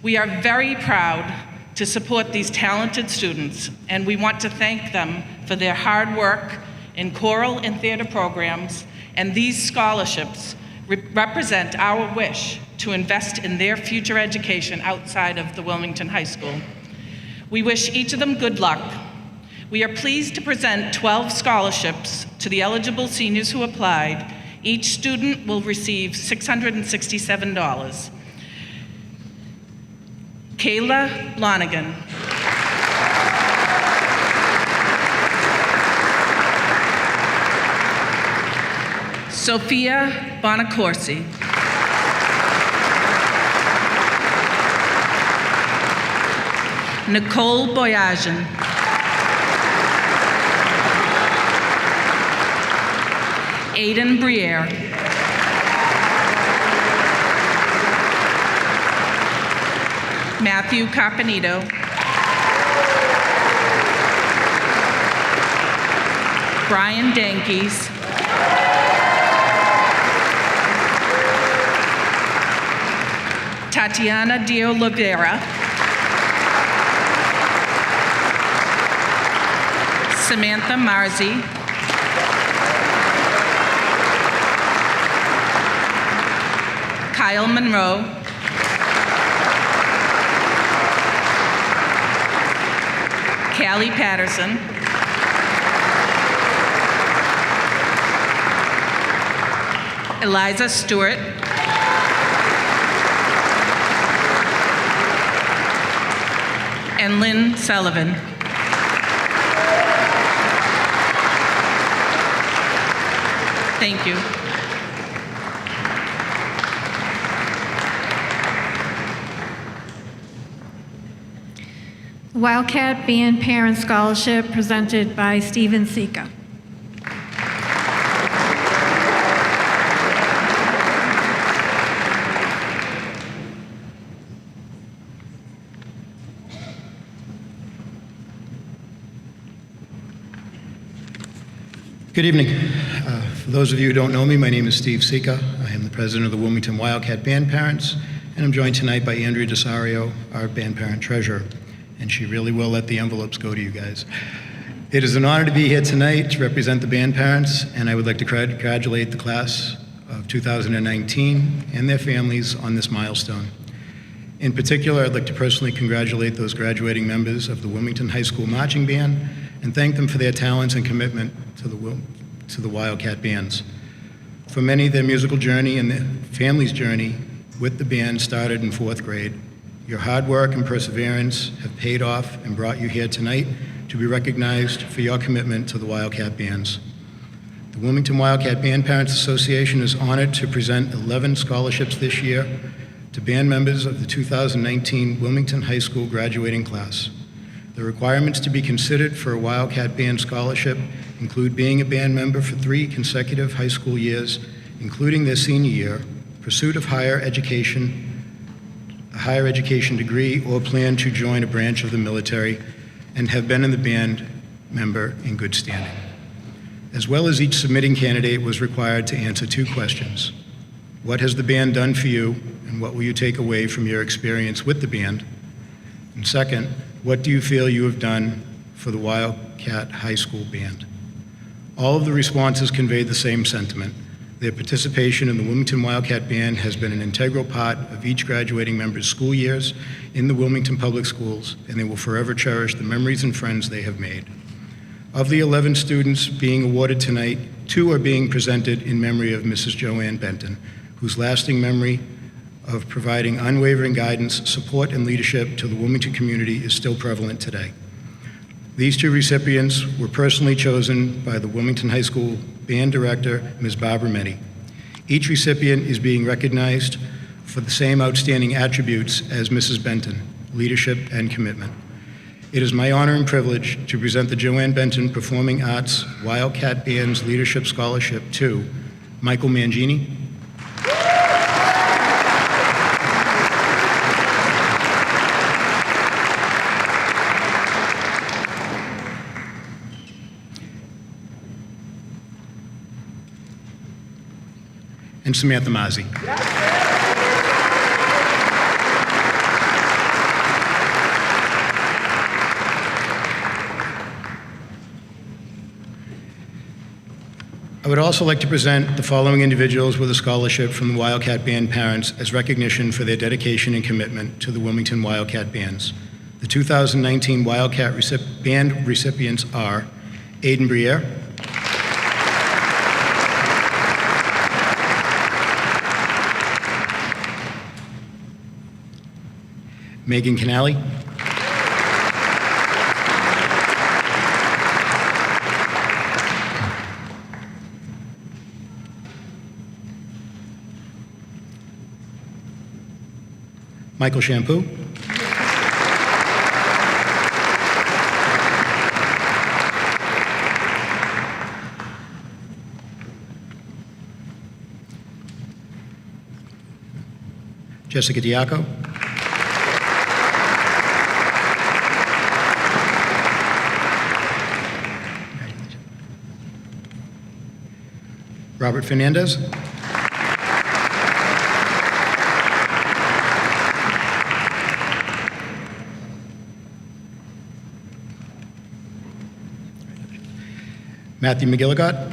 We are very proud to support these talented students, and we want to thank them for their hard work in choral and theater programs, and these scholarships represent our wish to invest in their future education outside of the Wilmington High School. We wish each of them good luck. We are pleased to present 12 scholarships to the eligible seniors who applied. Each student will receive $667. Kayla Lonigan. Sophia Bonacorsi. Nicole Boyajan. Aiden Briere. Matthew Carpenito. Brian Dankies. Tatiana De Oliveira. Samantha Marzi. Kyle Monroe. Callie Patterson. Eliza Stewart. And Lynn Sullivan. Thank you. Wildcat Band Parent Scholarship presented by Stephen Sika. Good evening. For those of you who don't know me, my name is Steve Sika. I am the president of the Wilmington Wildcat Band Parents, and I'm joined tonight by Andrea DeSario, our band parent treasurer. And she really will let the envelopes go to you guys. It is an honor to be here tonight to represent the band parents, and I would like to congratulate the class of 2019 and their families on this milestone. In particular, I'd like to personally congratulate those graduating members of the Wilmington High School Marching Band and thank them for their talents and commitment to the Wildcat bands. For many, their musical journey and their family's journey with the band started in 4th grade. Your hard work and perseverance have paid off and brought you here tonight to be recognized for your commitment to the Wildcat bands. The Wilmington Wildcat Band Parents Association is honored to present 11 scholarships this year to band members of the 2019 Wilmington High School graduating class. The requirements to be considered for a Wildcat Band Scholarship include being a band member for 3 consecutive high school years, including their senior year, pursuit of higher education, a higher education degree, or plan to join a branch of the military, and have been in the band member in good standing. As well as each submitting candidate was required to answer 2 questions. What has the band done for you, and what will you take away from your experience with the band? And second, what do you feel you have done for the Wildcat High School Band? All of the responses conveyed the same sentiment. Their participation in the Wilmington Wildcat Band has been an integral part of each graduating member's school years in the Wilmington Public Schools, and they will forever cherish the memories and friends they have made. Of the 11 students being awarded tonight, 2 are being presented in memory of Mrs. Joanne Benton, whose lasting memory of providing unwavering guidance, support, and leadership to the Wilmington community is still prevalent today. These 2 recipients were personally chosen by the Wilmington High School Band Director, Ms. Barbara Meddy. Each recipient is being recognized for the same outstanding attributes as Mrs. Benton, leadership and commitment. It is my honor and privilege to present the Joanne Benton Performing Arts Wildcat Band's Leadership Scholarship to Michael Mangini, and Samantha Mazzi. I would also like to present the following individuals with a scholarship from the Wildcat Band parents as recognition for their dedication and commitment to the Wilmington Wildcat Bands. The 2019 Wildcat Band recipients are Aiden Briere, Megan Canali, Michael Shampoo. Jessica Diaco. Robert Fernandez. Matthew McGilligott.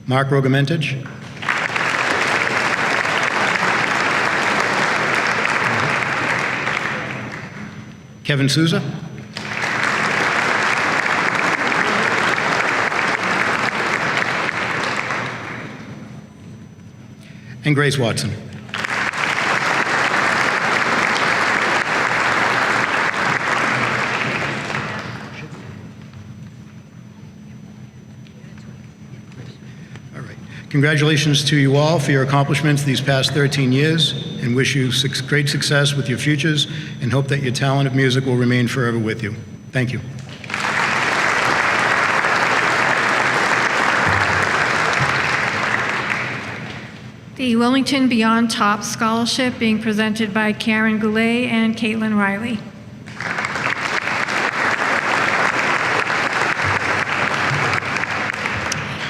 Mark Rogamentage. Kevin Souza. And Grace Watson. Congratulations to you all for your accomplishments these past 13 years, and wish you great success with your futures, and hope that your talent of music will remain forever with you. Thank you. The Wilmington Beyond Top Scholarship being presented by Karen Goulet and Caitlin Riley.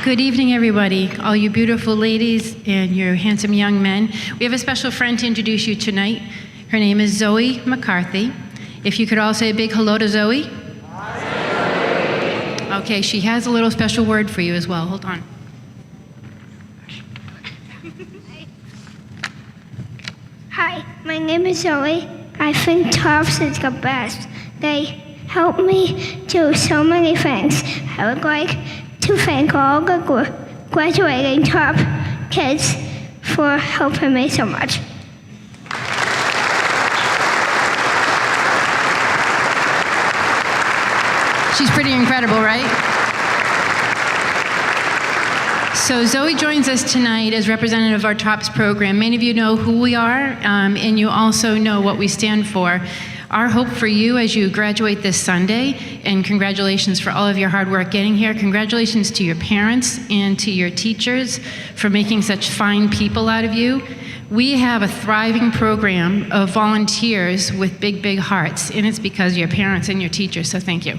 Good evening, everybody, all you beautiful ladies and your handsome young men. We have a special friend to introduce you tonight. Her name is Zoe McCarthy. If you could all say a big hello to Zoe. Hi. Okay, she has a little special word for you as well. Hold on. Hi, my name is Zoe. I think tops is the best. They help me do so many things. I would like to thank all the graduating top kids for helping me so much. She's pretty incredible, right? So Zoe joins us tonight as representative of our TOPS program. Many of you know who we are, and you also know what we stand for. Our hope for you as you graduate this Sunday, and congratulations for all of your hard work getting here. Congratulations to your parents and to your teachers for making such fine people out of you. We have a thriving program of volunteers with big, big hearts, and it's because of your parents and your teachers, so thank you.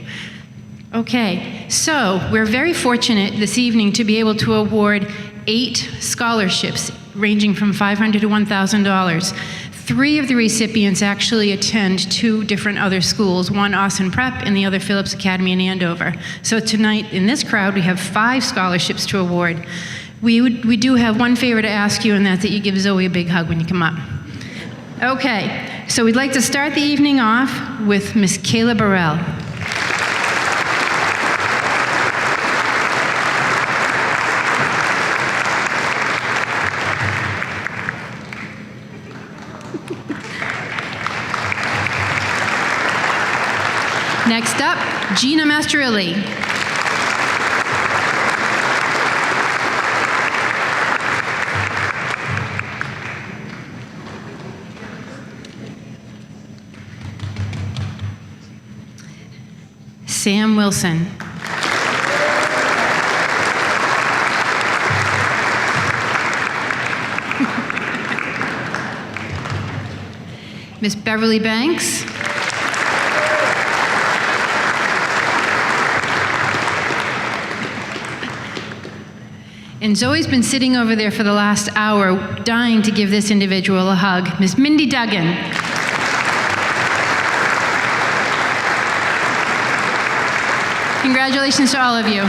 Okay, so we're very fortunate this evening to be able to award 8 scholarships ranging from $500 to $1,000. 3 of the recipients actually attend 2 different other schools, one Austin Prep and the other Phillips Academy in Andover. So tonight in this crowd we have 5 scholarships to award. We do have one favor to ask you, and that's that you give Zoe a big hug when you come up. Okay, so we'd like to start the evening off with Miss Kayla Burrell. Next up, Gina Masterilli. Sam Wilson. Miss Beverly Banks. And Zoe's been sitting over there for the last hour, dying to give this individual a hug. Miss Mindy Duggan. Congratulations to all of you.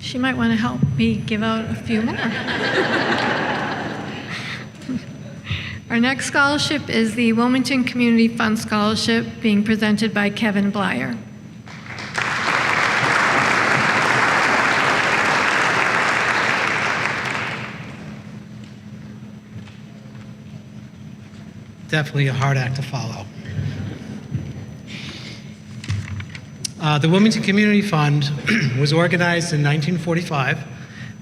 She might want to help me give out a few more. Our next scholarship is the Wilmington Community Fund Scholarship being presented by Kevin Blyer. Definitely a hard act to follow. The Wilmington Community Fund was organized in 1945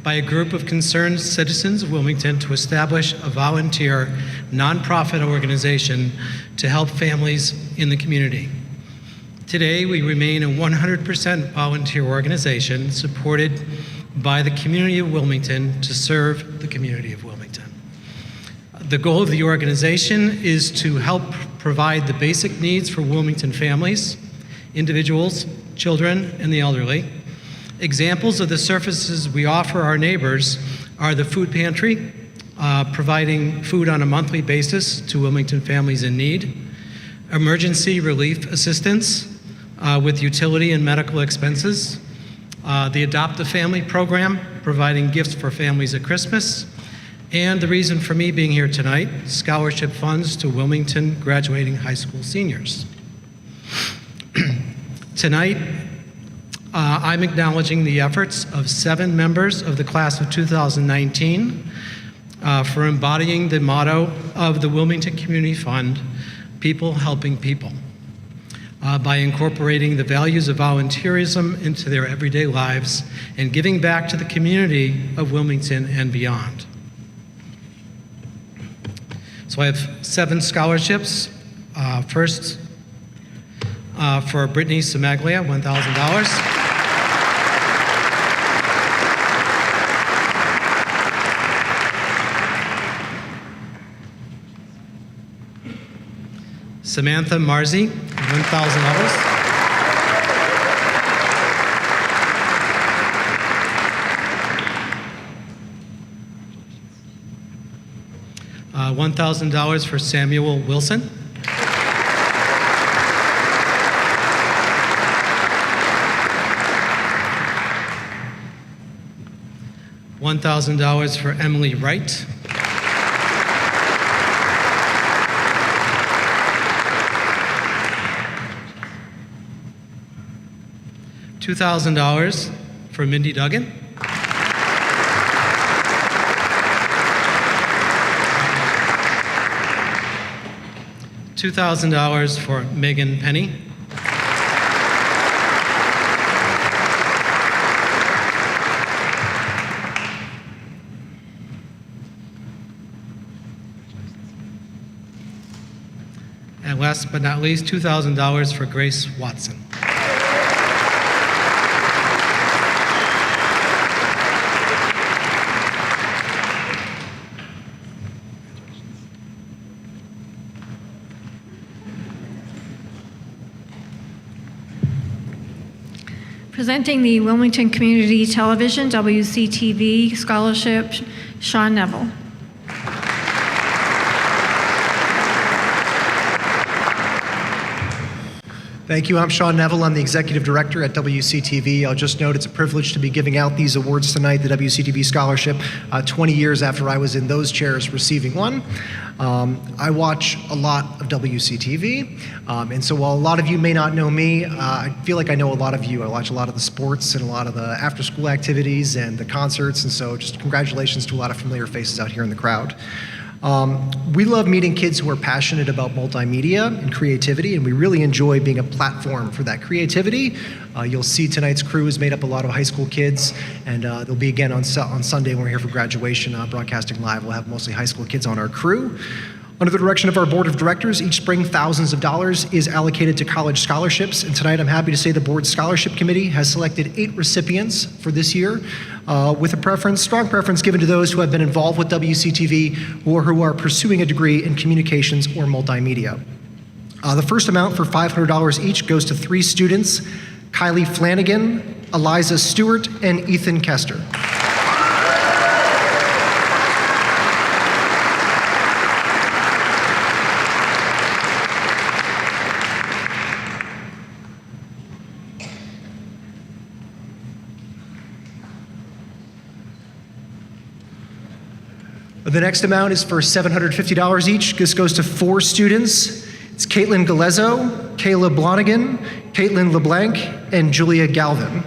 by a group of concerned citizens of Wilmington to establish a volunteer nonprofit organization to help families in the community. Today, we remain a 100% volunteer organization supported by the community of Wilmington to serve the community of Wilmington. The goal of the organization is to help provide the basic needs for Wilmington families, individuals, children, and the elderly. Examples of the services we offer our neighbors are the food pantry, providing food on a monthly basis to Wilmington families in need, emergency relief assistance with utility and medical expenses, the Adopt a Family program, providing gifts for families at Christmas, and the reason for me being here tonight, scholarship funds to Wilmington graduating high school seniors. Tonight, I'm acknowledging the efforts of 7 members of the class of 2019 for embodying the motto of the Wilmington Community Fund, People Helping People, by incorporating the values of volunteerism into their everyday lives and giving back to the community of Wilmington and beyond. So I have 7 scholarships. First, for Brittany Samaglia, $1,000. Samantha Marzi, $1,000. $1,000 for Samuel Wilson. $1,000 for Emily Wright. $2,000 for Mindy Duggan. $2,000 for Megan Penny. And last but not least, $2,000 for Grace Watson. Presenting the Wilmington Community Television, WCTV Scholarship, Sean Neville. Thank you. I'm Sean Neville. I'm the Executive Director at WCTV. I'll just note it's a privilege to be giving out these awards tonight, the WCTV Scholarship, 20 years after I was in those chairs receiving one. I watch a lot of WCTV, and so while a lot of you may not know me, I feel like I know a lot of you. I watch a lot of the sports and a lot of the after-school activities and the concerts, and so just congratulations to a lot of familiar faces out here in the crowd. We love meeting kids who are passionate about multimedia and creativity, and we really enjoy being a platform for that creativity. You'll see tonight's crew is made up a lot of high school kids, and they'll be again on Sunday when we're here for graduation, broadcasting live. We'll have mostly high school kids on our crew. Under the direction of our board of directors, each spring thousands of dollars is allocated to college scholarships, and tonight I'm happy to say the board scholarship committee has selected 8 recipients for this year, with a strong preference given to those who have been involved with WCTV or who are pursuing a degree in communications or multimedia. The first amount for $500 each goes to 3 students, Kylie Flanagan, Eliza Stuart, and Ethan Kester. The next amount is for $750 each. This goes to 4 students. It's Caitlin Galezzo, Kayla Blonigan, Caitlin LeBlanc, and Julia Galvin.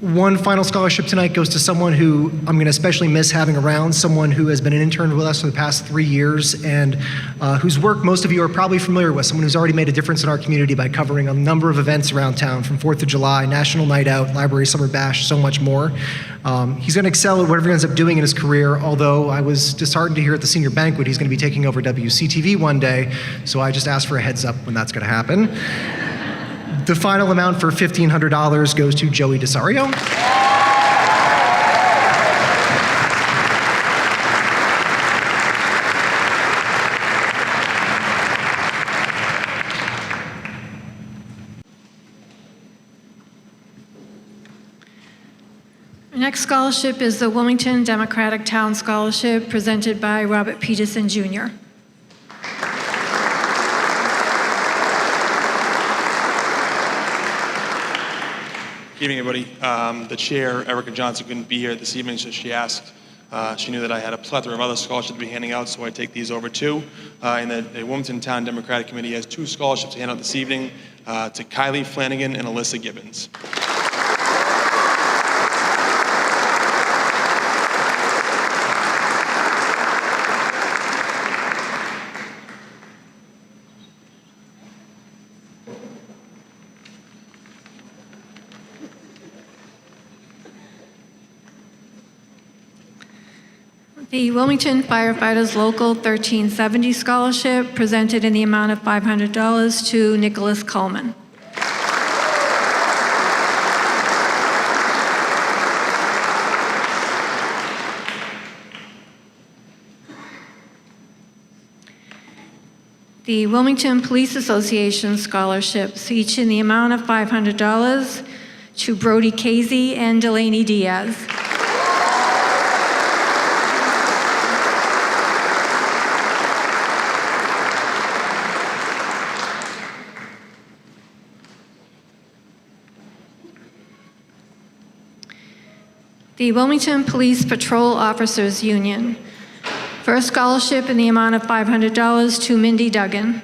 One final scholarship tonight goes to someone who I'm going to especially miss having around, someone who has been an intern with us for the past 3 years and whose work most of you are probably familiar with, someone who's already made a difference in our community by covering a number of events around town, from 4th of July, National Night Out, Library Summer Bash, so much more. He's going to excel at whatever he ends up doing in his career, although I was disheartened to hear at the senior banquet he's going to be taking over WCTV one day, so I just asked for a heads up when that's going to happen. The final amount for $1,500 goes to Joey Desario. Our next scholarship is the Wilmington Democratic Town Scholarship, presented by Robert Peterson, Jr. Good evening, everybody. The chair, Erica Johnson, couldn't be here this evening, so she asked. She knew that I had a plethora of other scholarships to be handing out, so I take these over too. And the Wilmington Town Democratic Committee has 2 scholarships to hand out this evening to Kylie Flanagan and Alyssa Gibbons. The Wilmington Firefighters Local 1370 Scholarship, presented in the amount of $500 to Nicholas Coleman. The Wilmington Police Association Scholarships, each in the amount of $500 to Brody Casey and Delaney Diaz. The Wilmington Police Patrol Officers Union. First scholarship in the amount of $500 to Mindy Duggan.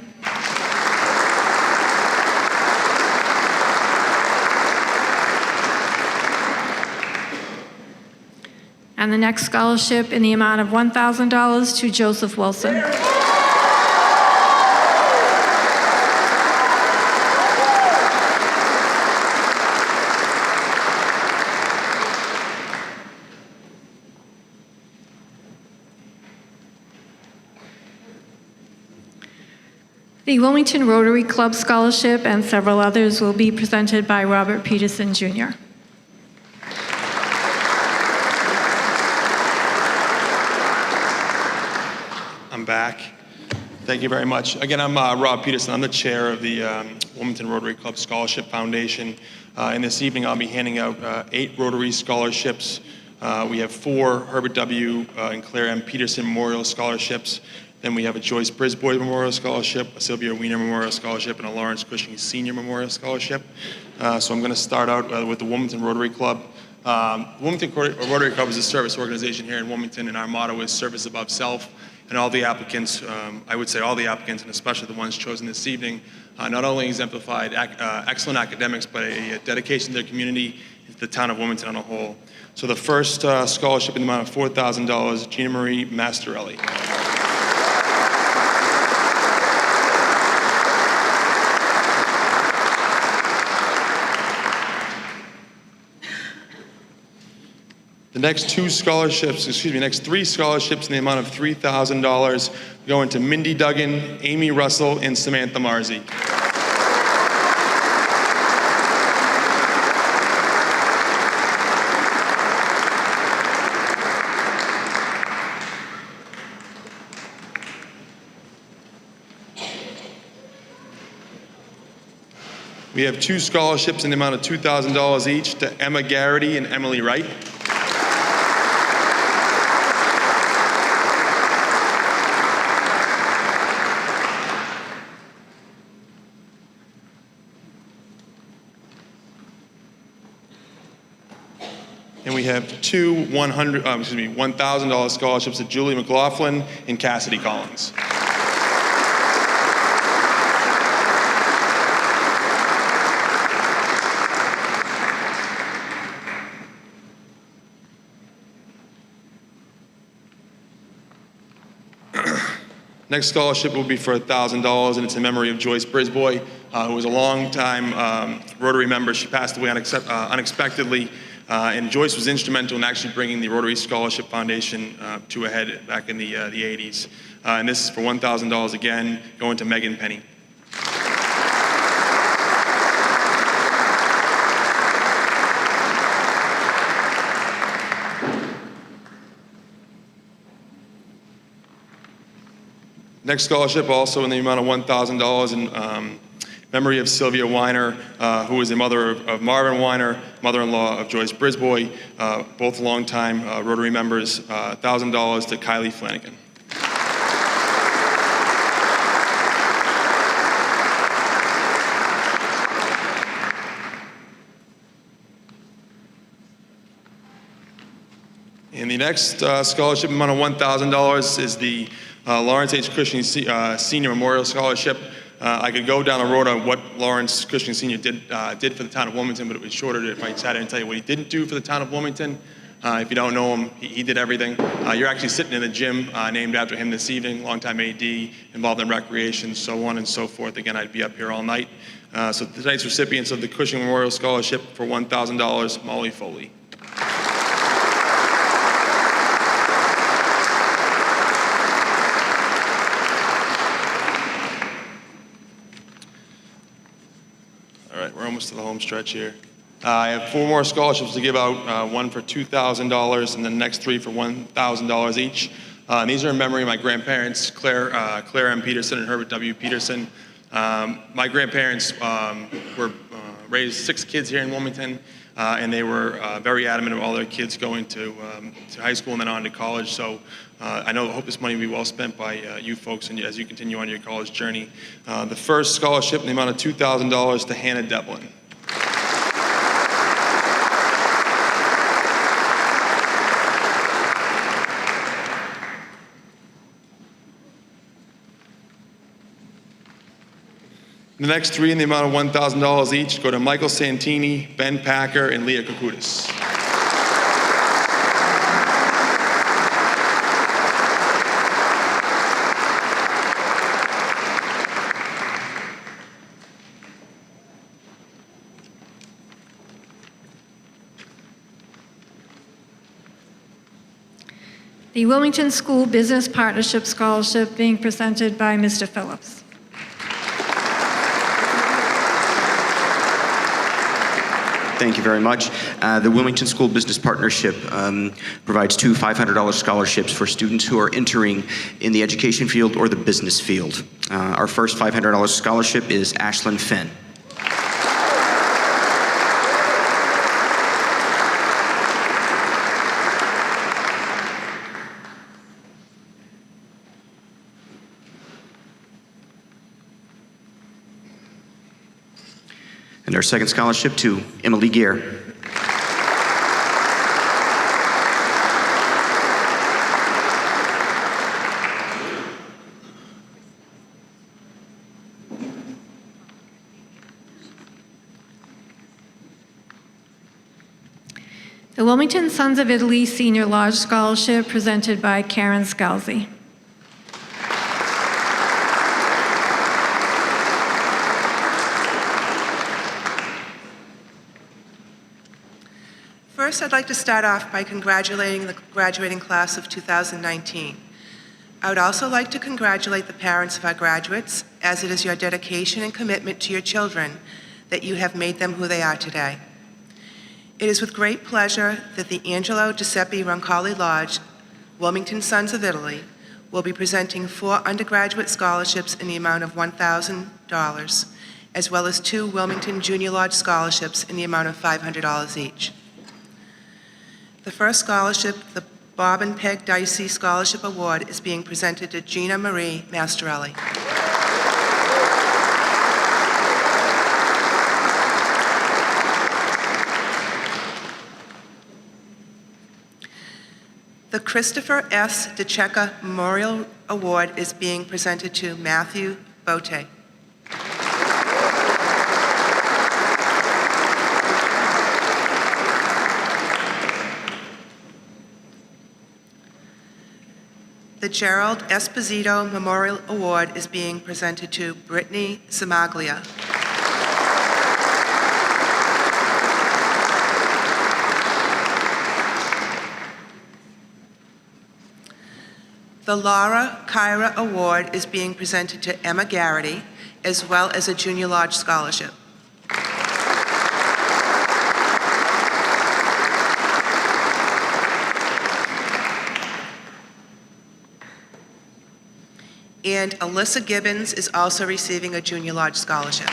And the next scholarship in the amount of $1,000 to Joseph Wilson. The Wilmington Rotary Club Scholarship and several others will be presented by Robert Peterson, Jr. I'm back. Thank you very much. Again, I'm Rob Peterson. I'm the chair of the Wilmington Rotary Club Scholarship Foundation. And this evening I'll be handing out 8 Rotary scholarships. We have 4 Herbert W. and Claire M. Peterson Memorial Scholarships. Then we have a Joyce Brisbois Memorial Scholarship, a Sylvia Wiener Memorial Scholarship, and a Lawrence Cushing Senior Memorial Scholarship. So I'm going to start out with the Wilmington Rotary Club. Wilmington Rotary Club is a service organization here in Wilmington, and our motto is service above self. And all the applicants, I would say all the applicants, and especially the ones chosen this evening, not only exemplified excellent academics, but a dedication to their community and to the town of Wilmington on a whole. So the first scholarship in the amount of $4,000, Gina Marie Mastorelli. The next 3 scholarships in the amount of $3,000 going to Mindy Duggan, Amy Russell, and Samantha Marzi. We have 2 scholarships in the amount of $2,000 each to Emma Garrity and Emily Wright. And we have 2 $1,000 scholarships to Julie McLaughlin and Cassidy Collins. Next scholarship will be for $1,000, and it's in memory of Joyce Brisboy, who was a long-time Rotary member. She passed away unexpectedly, and Joyce was instrumental in actually bringing the Rotary Scholarship Foundation to a head back in the 80s. And this is for $1,000 again, going to Megan Penny. Next scholarship, also in the amount of $1,000 in memory of Sylvia Weiner, who was the mother of Marvin Weiner, mother-in-law of Joyce Brisboy, both longtime Rotary members. $1,000 to Kylie Flanagan. And the next scholarship amount of $1,000 is the Lawrence H. Cushing Senior Memorial Scholarship. I could go down the road on what Lawrence Cushing Senior did for the town of Wilmington, but it was shorter if I sat here and tell you what he didn't do for the town of Wilmington. If you don't know him, he did everything. You're actually sitting in the gym named after him this evening, longtime AD, involved in recreation, so on and so forth. Again, I'd be up here all night. So tonight's recipients of the Cushing Memorial Scholarship for $1,000, Molly Foley. We're almost to the home stretch here. I have 4 more scholarships to give out, one for $2,000 and the next 3 for $1,000 each. And these are in memory of my grandparents, Claire M. Peterson and Herbert W. Peterson. My grandparents raised 6 kids here in Wilmington, and they were very adamant of all their kids going to high school and then on to college. So I hope this money will be well spent by you folks and as you continue on your college journey. The first scholarship in the amount of $2,000 to Hannah Devlin. The next 3 in the amount of $1,000 each go to Michael Santini, Ben Packer, and Leah Koukoutis. The Wilmington School Business Partnership Scholarship being presented by Mr. Phillips. Thank you very much. The Wilmington School Business Partnership provides 2 $500 scholarships for students who are entering in the education field or the business field. Our first $500 scholarship is Ashlyn Finn. And our second scholarship to Emily Gear. The Wilmington Sons of Italy Senior Lodge Scholarship presented by Karen Scalzi. First, I'd like to start off by congratulating the graduating class of 2019. I would also like to congratulate the parents of our graduates, as it is your dedication and commitment to your children that you have made them who they are today. It is with great pleasure that the Angelo Giuseppe Roncalli Lodge, Wilmington Sons of Italy, will be presenting 4 undergraduate scholarships in the amount of $1,000, as well as 2 Wilmington Junior Lodge scholarships in the amount of $500 each. The first scholarship, the Bob and Peg Dicey Scholarship Award, is being presented to Gina Marie Mastorelli. The Christopher S. DeCecca Memorial Award is being presented to Matthew Bote. The Gerald Esposito Memorial Award is being presented to Brittany Simaglia. The Laura Kyra Award is being presented to Emma Garrity, as well as a Junior Lodge Scholarship. And Alyssa Gibbons is also receiving a Junior Lodge Scholarship.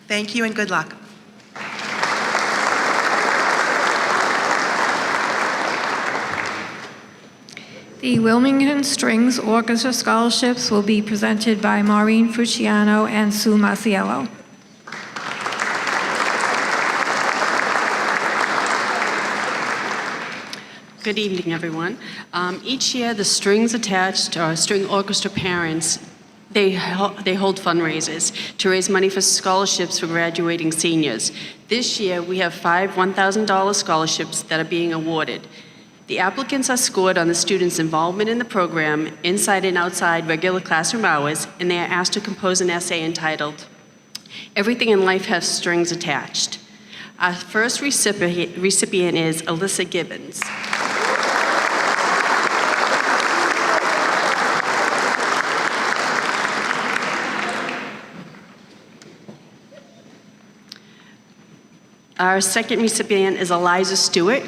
Thank you and good luck. The Wilmington Strings Orchestra Scholarships will be presented by Maureen Fucciano and Sue Marciello. Good evening, everyone. Each year, the strings attached or string orchestra parents, they hold fundraisers to raise money for scholarships for graduating seniors. This year, we have 5 $1,000 scholarships that are being awarded. The applicants are scored on the students' involvement in the program, inside and outside regular classroom hours, and they are asked to compose an essay entitled, "Everything in Life Has Strings Attached." Our first recipient is Alyssa Gibbons. Our second recipient is Eliza Stuart.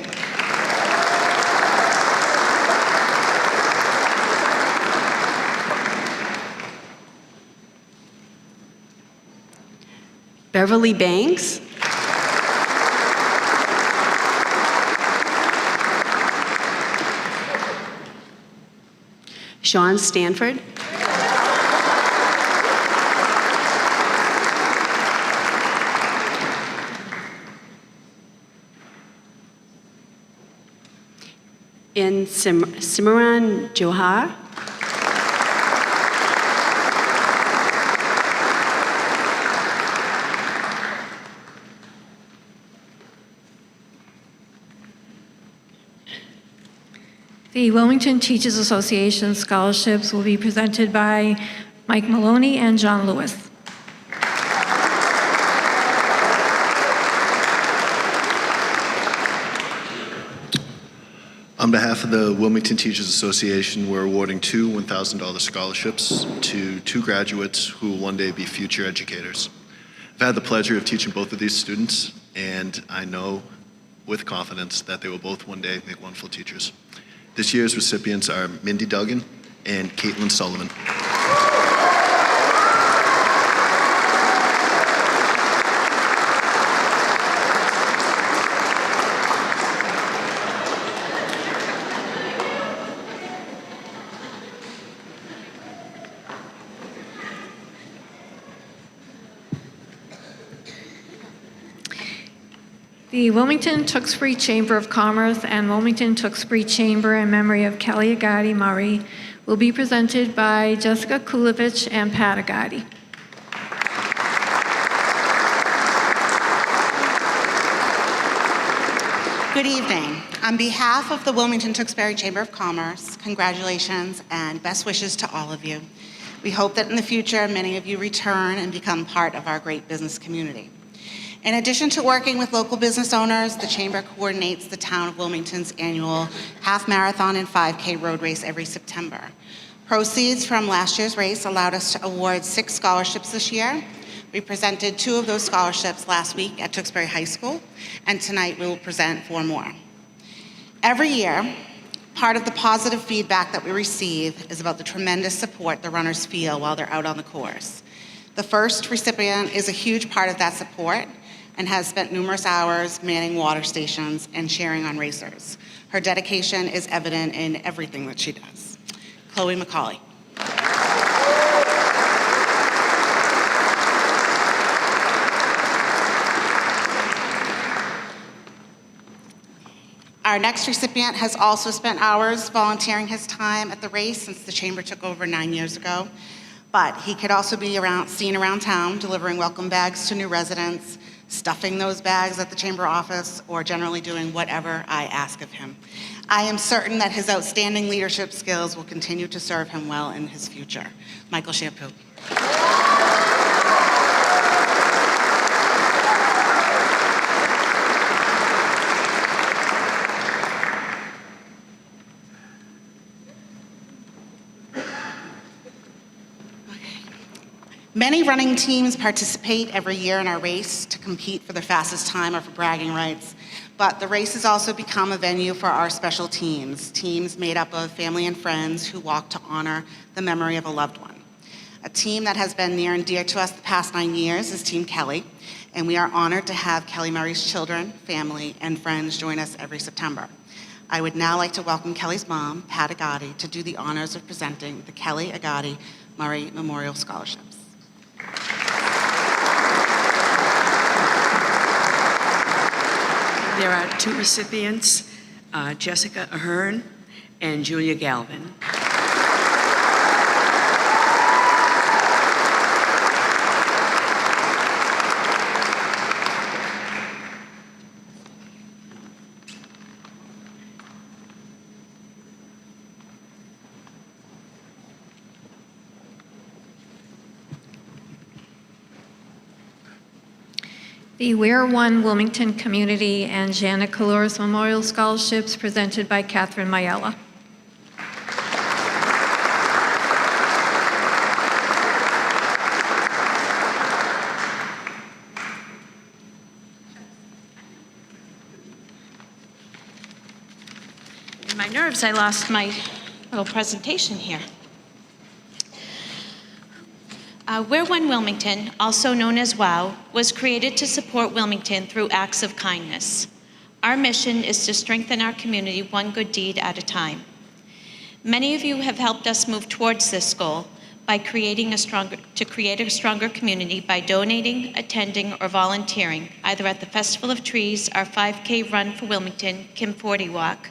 Beverly Banks. Sean Stanford. And Simran Johar. The Wilmington Teachers Association scholarships will be presented by Mike Maloney and John Lewis. On behalf of the Wilmington Teachers Association, we're awarding 2 $1,000 scholarships to 2 graduates who will one day be future educators. I've had the pleasure of teaching both of these students, and I know with confidence that they will both one day make wonderful teachers. This year's recipients are Mindy Duggan and Caitlin Sullivan. The Wilmington Tewksbury Chamber of Commerce and Wilmington Tewksbury Chamber in memory of Kelly Agati Murray will be presented by Jessica Kulovich and Pat Agati. Good evening. On behalf of the Wilmington Tewksbury Chamber of Commerce, congratulations and best wishes to all of you. We hope that in the future, many of you return and become part of our great business community. In addition to working with local business owners, the Chamber coordinates the town of Wilmington's annual half marathon and 5K road race every September. Proceeds from last year's race allowed us to award 6 scholarships this year. We presented 2 of those scholarships last week at Tewksbury High School, and tonight we will present 4 more. Every year, part of the positive feedback that we receive is about the tremendous support the runners feel while they're out on the course. The first recipient is a huge part of that support and has spent numerous hours manning water stations and cheering on racers. Her dedication is evident in everything that she does. Chloe McCauley. Our next recipient has also spent hours volunteering his time at the race since the Chamber took over 9 years ago. But he could also be seen around town delivering welcome bags to new residents, stuffing those bags at the chamber office, or generally doing whatever I ask of him. I am certain that his outstanding leadership skills will continue to serve him well in his future. Michael Shampoo. Many running teams participate every year in our race to compete for the fastest time or for bragging rights, but the race has also become a venue for our special teams made up of family and friends who walk to honor the memory of a loved one. A team that has been near and dear to us the past 9 years is Team Kelly, and we are honored to have Kelly Murray's children, family, and friends join us every September. I would now like to welcome Kelly's mom, Pat Agati, to do the honors of presenting the Kelly Agati Murray Memorial Scholarships. There are two recipients, Jessica Ahern and Julia Galvin. The We're One Wilmington Community and Janet Calores Memorial Scholarships presented by Catherine Mayella. My nerves, I lost my little presentation here. We're One Wilmington, also known as WOW, was created to support Wilmington through acts of kindness. Our mission is to strengthen our community one good deed at a time. Many of you have helped us move towards this goal by creating a stronger community by donating, attending, or volunteering, either at the Festival of Trees, our 5K Run for Wilmington, Kim 40 Walk,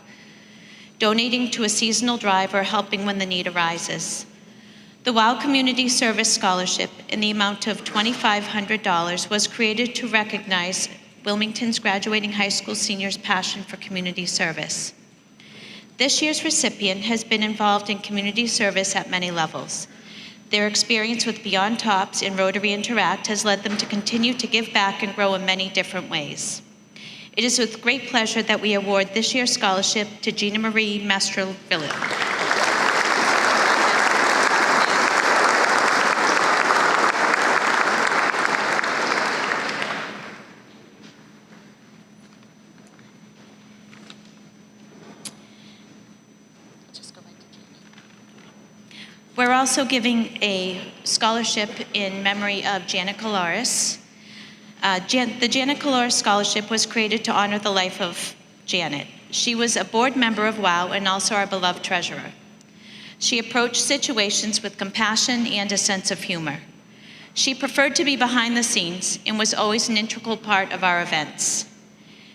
donating to a seasonal drive, or helping when the need arises. The WOW Community Service Scholarship in the amount of $2,500 was created to recognize Wilmington's graduating high school seniors' passion for community service. This year's recipient has been involved in community service at many levels. Their experience with Beyond Tops and Rotary Interact has led them to continue to give back and grow in many different ways. It is with great pleasure that we award this year's scholarship to Gina Marie Mestrel-Villett. We're also giving a scholarship in memory of Janet Calores. The Janet Calores Scholarship was created to honor the life of Janet. She was a board member of WOW and also our beloved treasurer. She approached situations with compassion and a sense of humor. She preferred to be behind the scenes and was always an integral part of our events.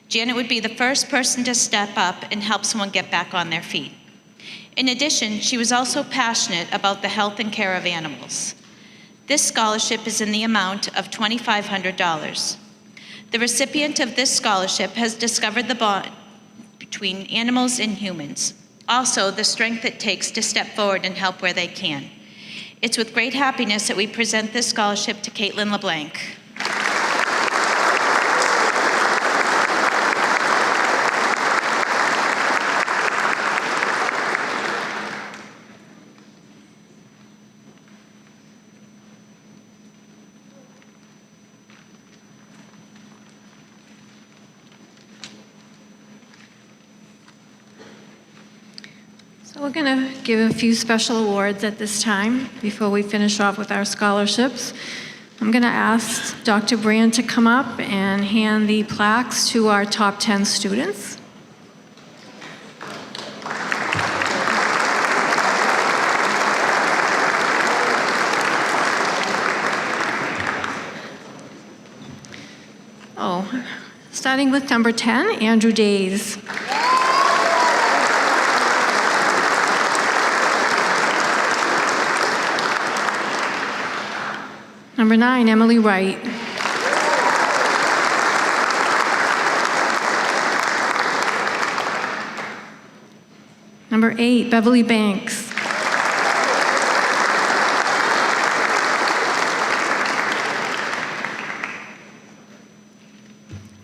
Janet would be the first person to step up and help someone get back on their feet. In addition, she was also passionate about the health and care of animals. This scholarship is in the amount of $2,500. The recipient of this scholarship has discovered the bond between animals and humans, also the strength it takes to step forward and help where they can. It's with great happiness that we present this scholarship to Caitlin LeBlanc. We're going to give a few special awards at this time before we finish off with our scholarships. I'm going to ask Dr. Brand to come up and hand the plaques to our top 10 students. Starting with number 10, Andrew Days. Number 9, Emily Wright. Number 8, Beverly Banks.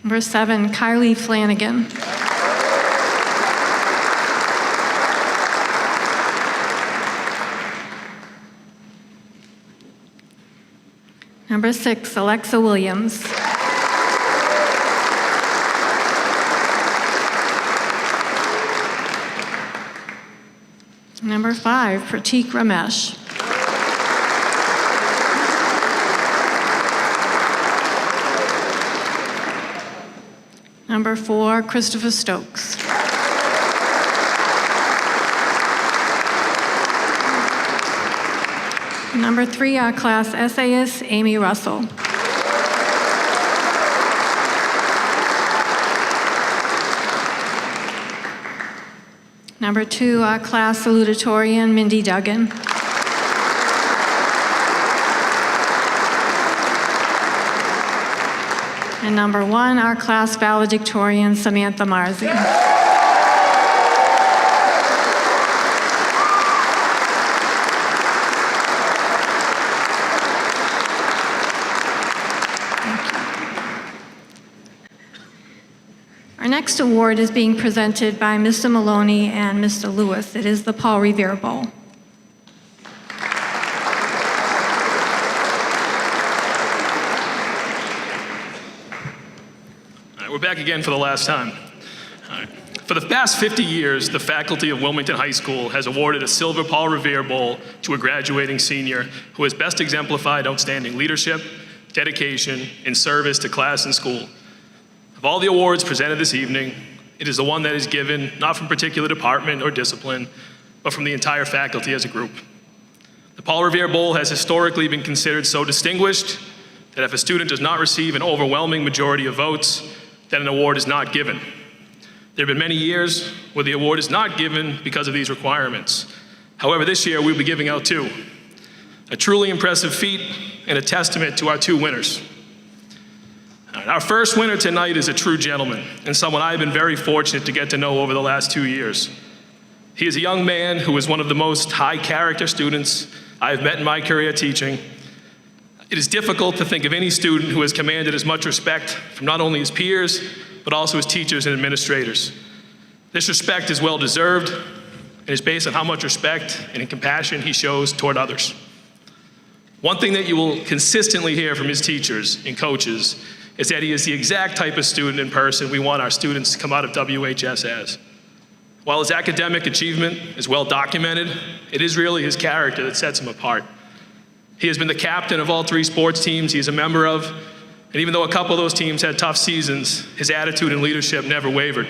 Number 7, Kylie Flanagan. Number 6, Alexa Williams. Number 5, Pratik Ramesh. Number 4, Christopher Stokes. Number 3, our class essayist, Amy Russell. Number 2, our class salutatorian, Mindy Duggan. And number 1, our class valedictorian, Samantha Marzi. Our next award is being presented by Mr. Maloney and Mr. Lewis. It is the Paul Revere Bowl. We're back again for the last time. For the past 50 years, the faculty of Wilmington High School has awarded a Silver Paul Revere Bowl to a graduating senior who has best exemplified outstanding leadership, dedication, and service to class and school. Of all the awards presented this evening, it is the one that is given not from a particular department or discipline, but from the entire faculty as a group. The Paul Revere Bowl has historically been considered so distinguished that if a student does not receive an overwhelming majority of votes, then an award is not given. There have been many years where the award is not given because of these requirements. However, this year we'll be giving out 2. A truly impressive feat and a testament to our 2 winners. Our first winner tonight is a true gentleman and someone I've been very fortunate to get to know over the last 2 years. He is a young man who is one of the most high-character students I've met in my career teaching. It is difficult to think of any student who has commanded as much respect from not only his peers, but also his teachers and administrators. This respect is well-deserved and is based on how much respect and compassion he shows toward others. One thing that you will consistently hear from his teachers and coaches is that he is the exact type of student and person we want our students to come out of WHS as. While his academic achievement is well documented, it is really his character that sets him apart. He has been the captain of all 3 sports teams he is a member of, and even though a couple of those teams had tough seasons, his attitude and leadership never wavered.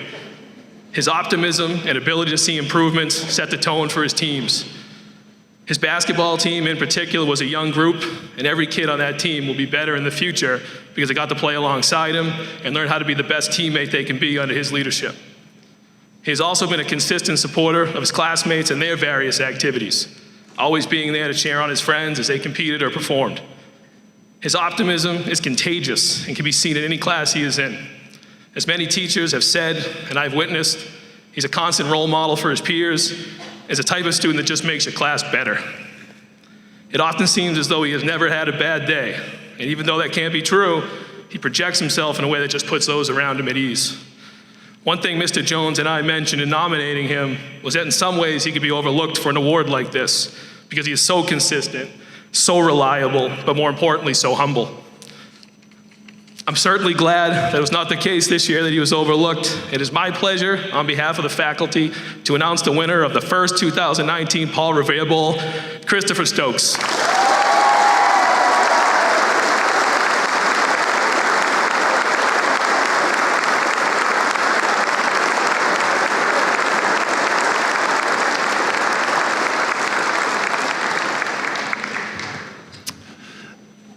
His optimism and ability to see improvements set the tone for his teams. His basketball team in particular was a young group, and every kid on that team will be better in the future because they got to play alongside him and learn how to be the best teammate they can be under his leadership. He has also been a consistent supporter of his classmates and their various activities, always being there to cheer on his friends as they competed or performed. His optimism is contagious and can be seen in any class he is in. As many teachers have said, and I've witnessed, he's a constant role model for his peers, is a type of student that just makes your class better. It often seems as though he has never had a bad day, and even though that can't be true, he projects himself in a way that just puts those around him at ease. One thing Mr. Jones and I mentioned in nominating him was that in some ways he could be overlooked for an award like this because he is so consistent, so reliable, but more importantly, so humble. I'm certainly glad that it was not the case this year that he was overlooked. It is my pleasure, on behalf of the faculty, to announce the winner of the first 2019 Paul Revere Bowl, Christopher Stokes.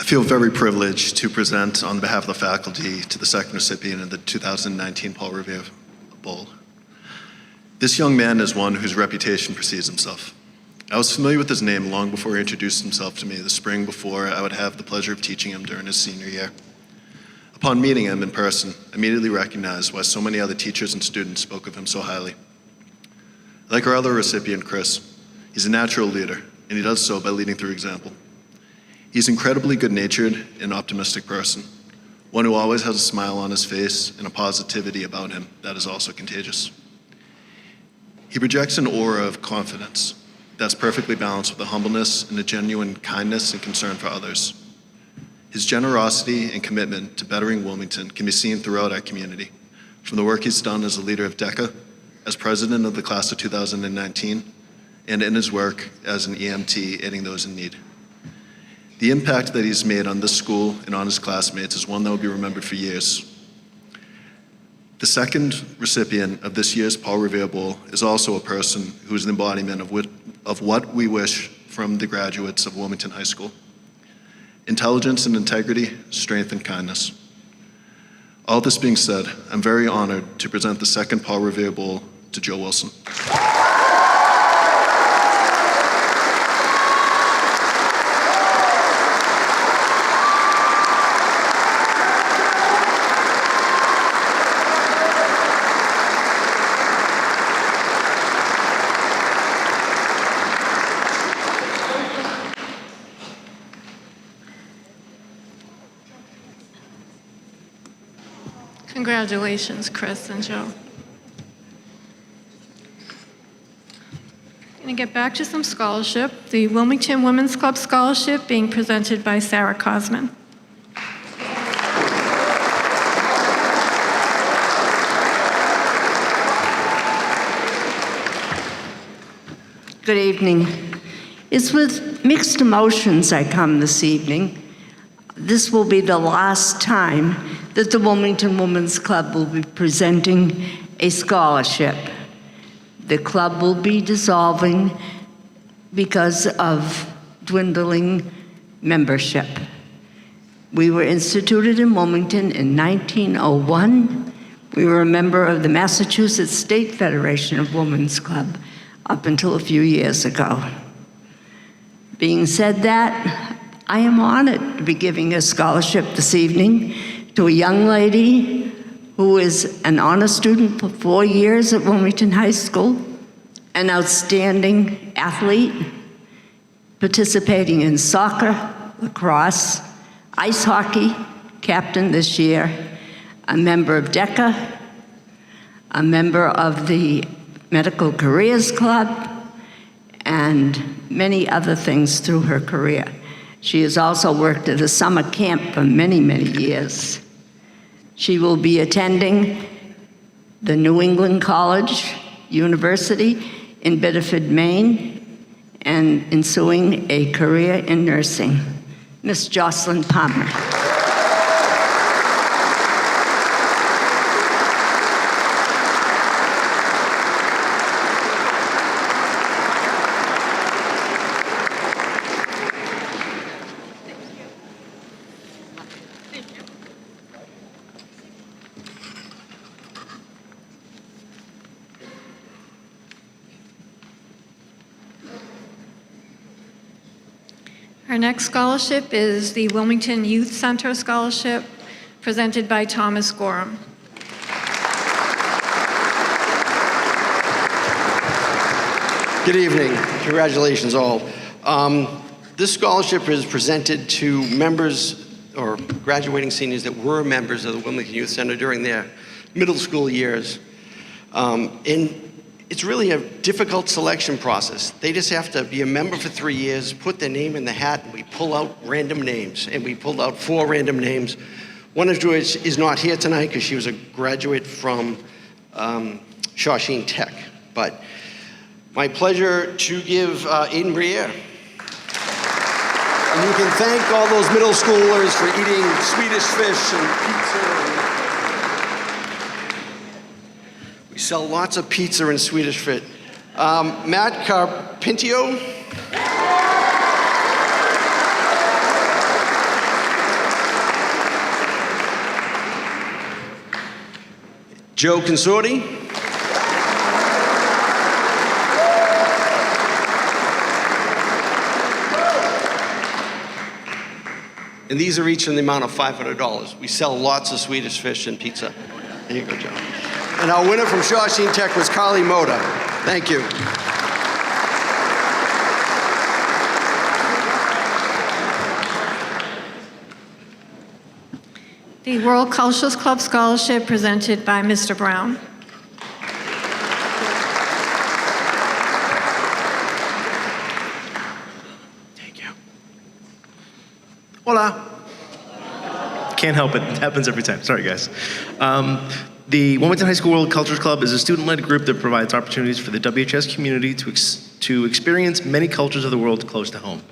I feel very privileged to present on behalf of the faculty to the second recipient of the 2019 Paul Revere Bowl. This young man is one whose reputation precedes himself. I was familiar with his name long before he introduced himself to me the spring before I would have the pleasure of teaching him during his senior year. Upon meeting him in person, I immediately recognized why so many other teachers and students spoke of him so highly. Like our other recipient, Chris, he's a natural leader, and he does so by leading through example. He's an incredibly good-natured and optimistic person, one who always has a smile on his face and a positivity about him that is also contagious. He projects an aura of confidence that's perfectly balanced with a humbleness and a genuine kindness and concern for others. His generosity and commitment to bettering Wilmington can be seen throughout our community, from the work he's done as a leader of DECA, as president of the class of 2019, and in his work as an EMT aiding those in need. The impact that he's made on this school and on his classmates is one that will be remembered for years. The second recipient of this year's Paul Revere Bowl is also a person who is an embodiment of what we wish from the graduates of Wilmington High School: intelligence and integrity, strength and kindness. All this being said, I'm very honored to present the second Paul Revere Bowl to Joe Wilson. Congratulations, Chris and Joe. Going to get back to some scholarship. The Wilmington Women's Club Scholarship being presented by Sarah Cosman. Good evening. It's with mixed emotions I come this evening. This will be the last time that the Wilmington Women's Club will be presenting a scholarship. The club will be dissolving because of dwindling membership. We were instituted in Wilmington in 1901. We were a member of the Massachusetts State Federation of Women's Club up until a few years ago. Being said that, I am honored to be giving a scholarship this evening to a young lady who is an honor student for 4 years at Wilmington High School, an outstanding athlete, participating in soccer, lacrosse, ice hockey, captain this year, a member of DECA, a member of the Medical Careers Club, and many other things through her career. She has also worked at a summer camp for many, many years. She will be attending the New England College University in Biddeford, Maine, and ensuing a career in nursing. Miss Jocelyn Palmer. Our next scholarship is the Wilmington Youth Center Scholarship, presented by Thomas Gorham. Good evening. Congratulations all. This scholarship is presented to members or graduating seniors that were members of the Wilmington Youth Center during their middle school years. And it's really a difficult selection process. They just have to be a member for 3 years, put their name in the hat, and we pull out random names. And we pulled out 4 random names. One of which is not here tonight because she was a graduate from Shawsheen Tech. But my pleasure to give Aiden Briere. And you can thank all those middle schoolers for eating Swedish fish and pizza. We sell lots of pizza and Swedish fish. Matt Carpintio. Joe Consorti. And these are each in the amount of $500. We sell lots of Swedish fish and pizza. There you go, Joe. And our winner from Shawshene Tech was Carly Moda. Thank you. The World Cultures Club Scholarship presented by Mr. Brown. Hola. Can't help it. It happens every time. Sorry, guys. The Wilmington High School World Cultures Club is a student-led group that provides opportunities for the WHS community to experience many cultures of the world close to home.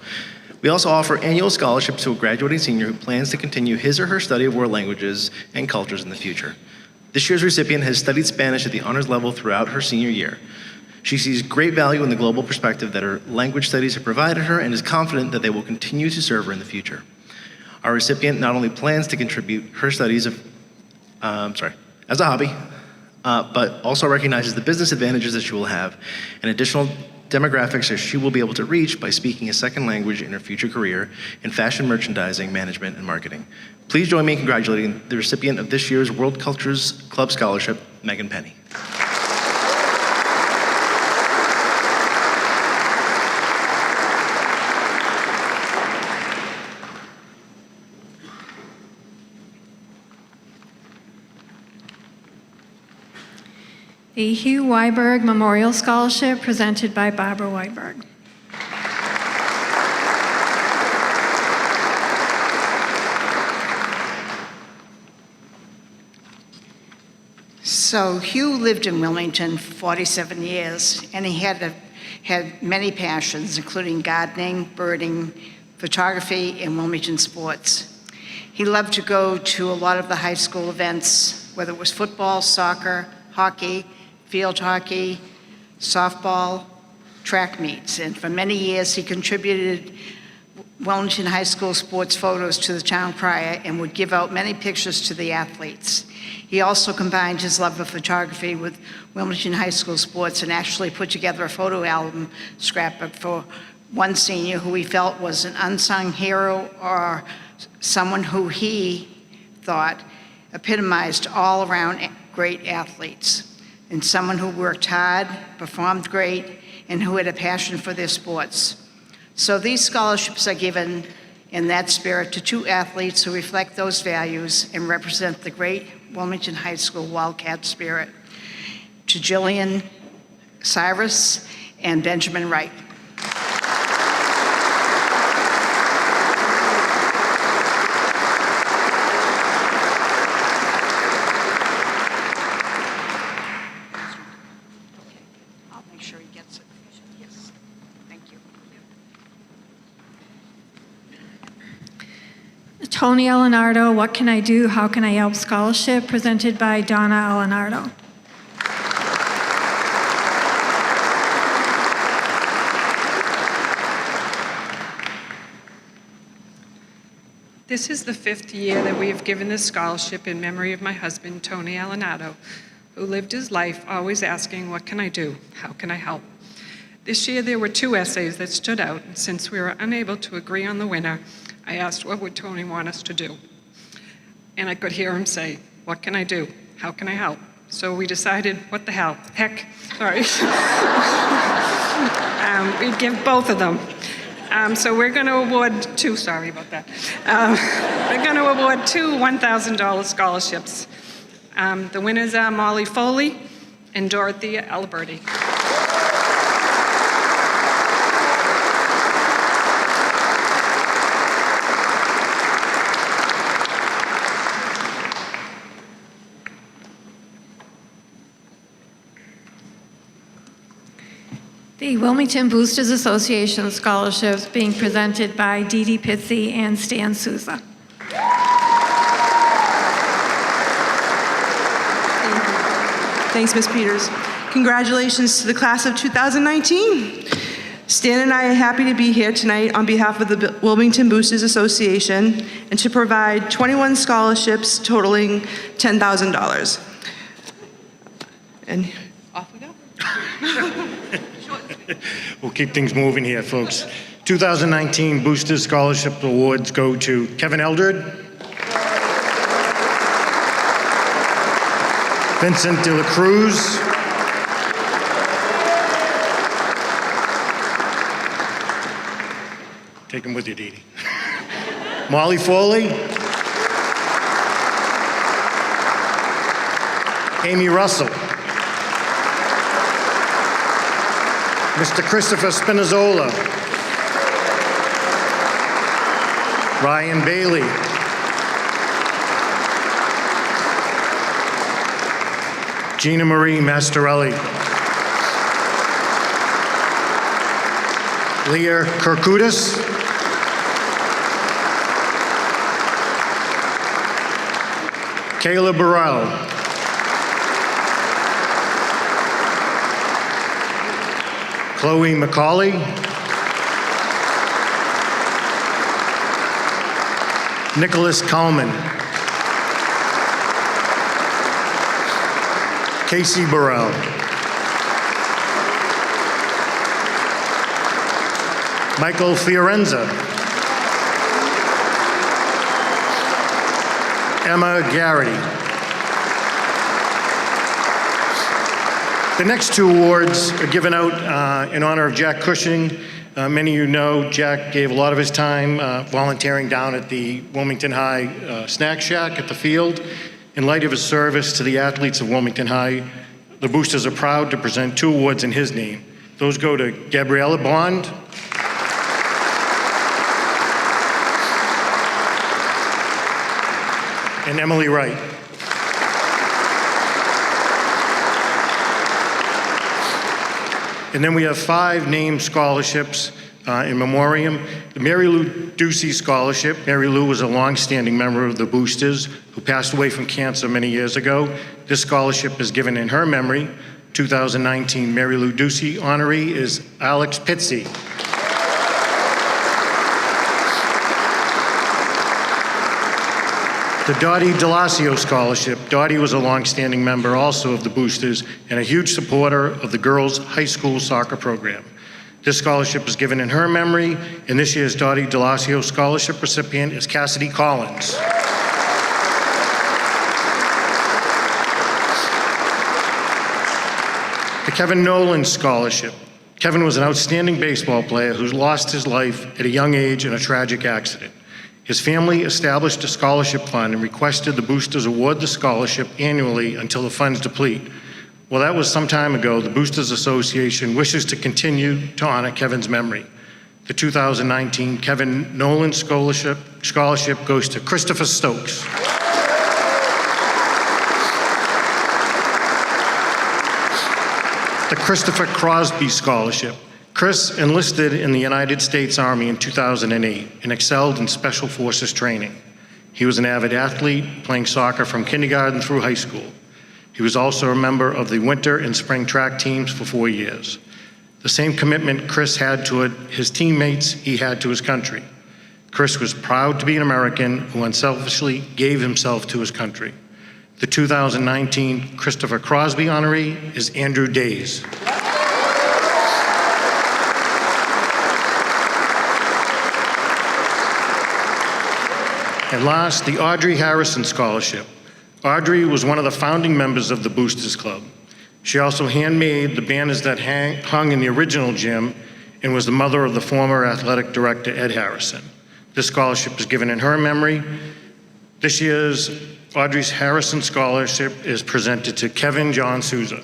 We also offer annual scholarships to a graduating senior who plans to continue his or her study of world languages and cultures in the future. This year's recipient has studied Spanish at the honors level throughout her senior year. She sees great value in the global perspective that her language studies have provided her and is confident that they will continue to serve her in the future. Our recipient not only plans to contribute her studies as a hobby, but also recognizes the business advantages that she will have and additional demographics that she will be able to reach by speaking a second language in her future career in fashion merchandising, management, and marketing. Please join me in congratulating the recipient of this year's World Cultures Club Scholarship, Megan Penny. The Hugh Weiberg Memorial Scholarship presented by Barbara Weiberg. So Hugh lived in Wilmington for 47 years, and he had many passions, including gardening, birding, photography, and Wilmington sports. He loved to go to a lot of the high school events, whether it was football, soccer, hockey, field hockey, softball, track meets. And for many years, he contributed Wilmington High School sports photos to the town crier and would give out many pictures to the athletes. He also combined his love of photography with Wilmington High School sports and actually put together a photo album scrapbook for one senior who he felt was an unsung hero or someone who he thought epitomized all around great athletes, and someone who worked hard, performed great, and who had a passion for their sports. So these scholarships are given in that spirit to two athletes who reflect those values and represent the great Wilmington High School Wildcat spirit, to Jillian Cyrus and Benjamin Wright. Tony Alenardo, What Can I Do? How Can I Help? Scholarship presented by Donna Alenardo. This is the 5th year that we have given this scholarship in memory of my husband, Tony Alenardo, who lived his life always asking, what can I do? How can I help? This year there were 2 essays that stood out, and since we were unable to agree on the winner, I asked what would Tony want us to do? And I could hear him say, what can I do? How can I help? So we decided, what the hell? Heck, sorry. We'd give both of them. So we're going to award 2, sorry about that. We're going to award 2 $1,000 scholarships. The winners are Molly Foley and Dorothea Alberti. The Wilmington Boosters Association scholarships being presented by Dee Dee Pitsy and Stan Souza. Thanks, Ms. Peters. Congratulations to the class of 2019. Stan and I are happy to be here tonight on behalf of the Wilmington Boosters Association and to provide 21 scholarships totaling $10,000. And off we go. We'll keep things moving here, folks. 2019 Boosters Scholarship Awards go to Kevin Eldred, Vincent De La Cruz, take him with you, Dee Dee. Molly Foley, Amy Russell, Mr. Christopher Spinazzola, Ryan Bailey, Gina Marie Mastorelli, Leah Kirkudis, Kayla Burrell, Chloe McCauley, Nicholas Coleman, Casey Burrell, Michael Fiorenza, Emma Garrity. The next two awards are given out in honor of Jack Cushing. Many of you know Jack gave a lot of his time volunteering down at the Wilmington High Snack Shack at the field. In light of his service to the athletes of Wilmington High, the Boosters are proud to present two awards in his name. Those go to Gabriella Bond and Emily Wright. And then we have 5 named scholarships in memoriam. The Mary Lou Ducey Scholarship. Mary Lou was a longstanding member of the Boosters who passed away from cancer many years ago. This scholarship is given in her memory. 2019 Mary Lou Ducey honoree is Alex Pitsy. The Dottie DeLacio Scholarship. Dottie was a longstanding member also of the Boosters and a huge supporter of the girls' high school soccer program. This scholarship is given in her memory, and this year's Dottie DeLacio Scholarship recipient is Cassidy Collins. The Kevin Nolan Scholarship. Kevin was an outstanding baseball player who lost his life at a young age in a tragic accident. His family established a scholarship fund and requested the Boosters award the scholarship annually until the funds deplete. Well, that was some time ago. The Boosters Association wishes to continue to honor Kevin's memory. The 2019 Kevin Nolan Scholarship goes to Christopher Stokes. The Christopher Crosby Scholarship. Chris enlisted in the United States Army in 2008 and excelled in Special Forces training. He was an avid athlete, playing soccer from kindergarten through high school. He was also a member of the winter and spring track teams for 4 years. The same commitment Chris had to his teammates, he had to his country. Chris was proud to be an American who unselfishly gave himself to his country. The 2019 Christopher Crosby honoree is Andrew Days. And last, the Audrey Harrison Scholarship. Audrey was one of the founding members of the Boosters Club. She also handmade the banners that hung in the original gym and was the mother of the former athletic director, Ed Harrison. This scholarship is given in her memory. This year's Audrey Harrison Scholarship is presented to Kevin John Souza.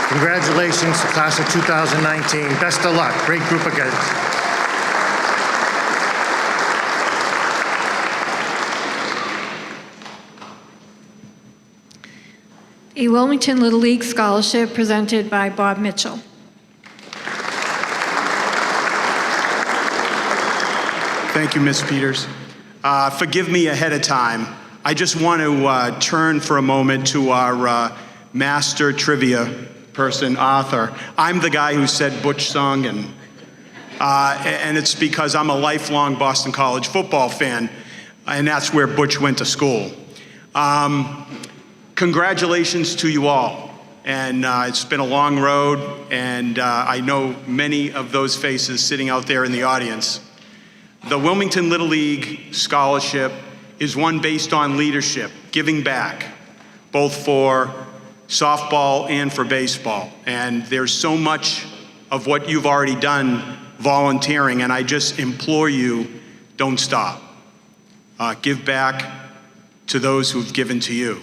Congratulations to class of 2019. Best of luck. Great group of kids. A Wilmington Little League Scholarship presented by Bob Mitchell. Thank you, Ms. Peters. Forgive me ahead of time. I just want to turn for a moment to our master trivia person, Arthur. I'm the guy who said Butch Sung, and it's because I'm a lifelong Boston College football fan, and that's where Butch went to school. Congratulations to you all. and it's been a long road, and I know many of those faces sitting out there in the audience. The Wilmington Little League Scholarship is one based on leadership, giving back, both for softball and for baseball. And there's so much of what you've already done volunteering, and I just implore you, don't stop. Give back to those who've given to you.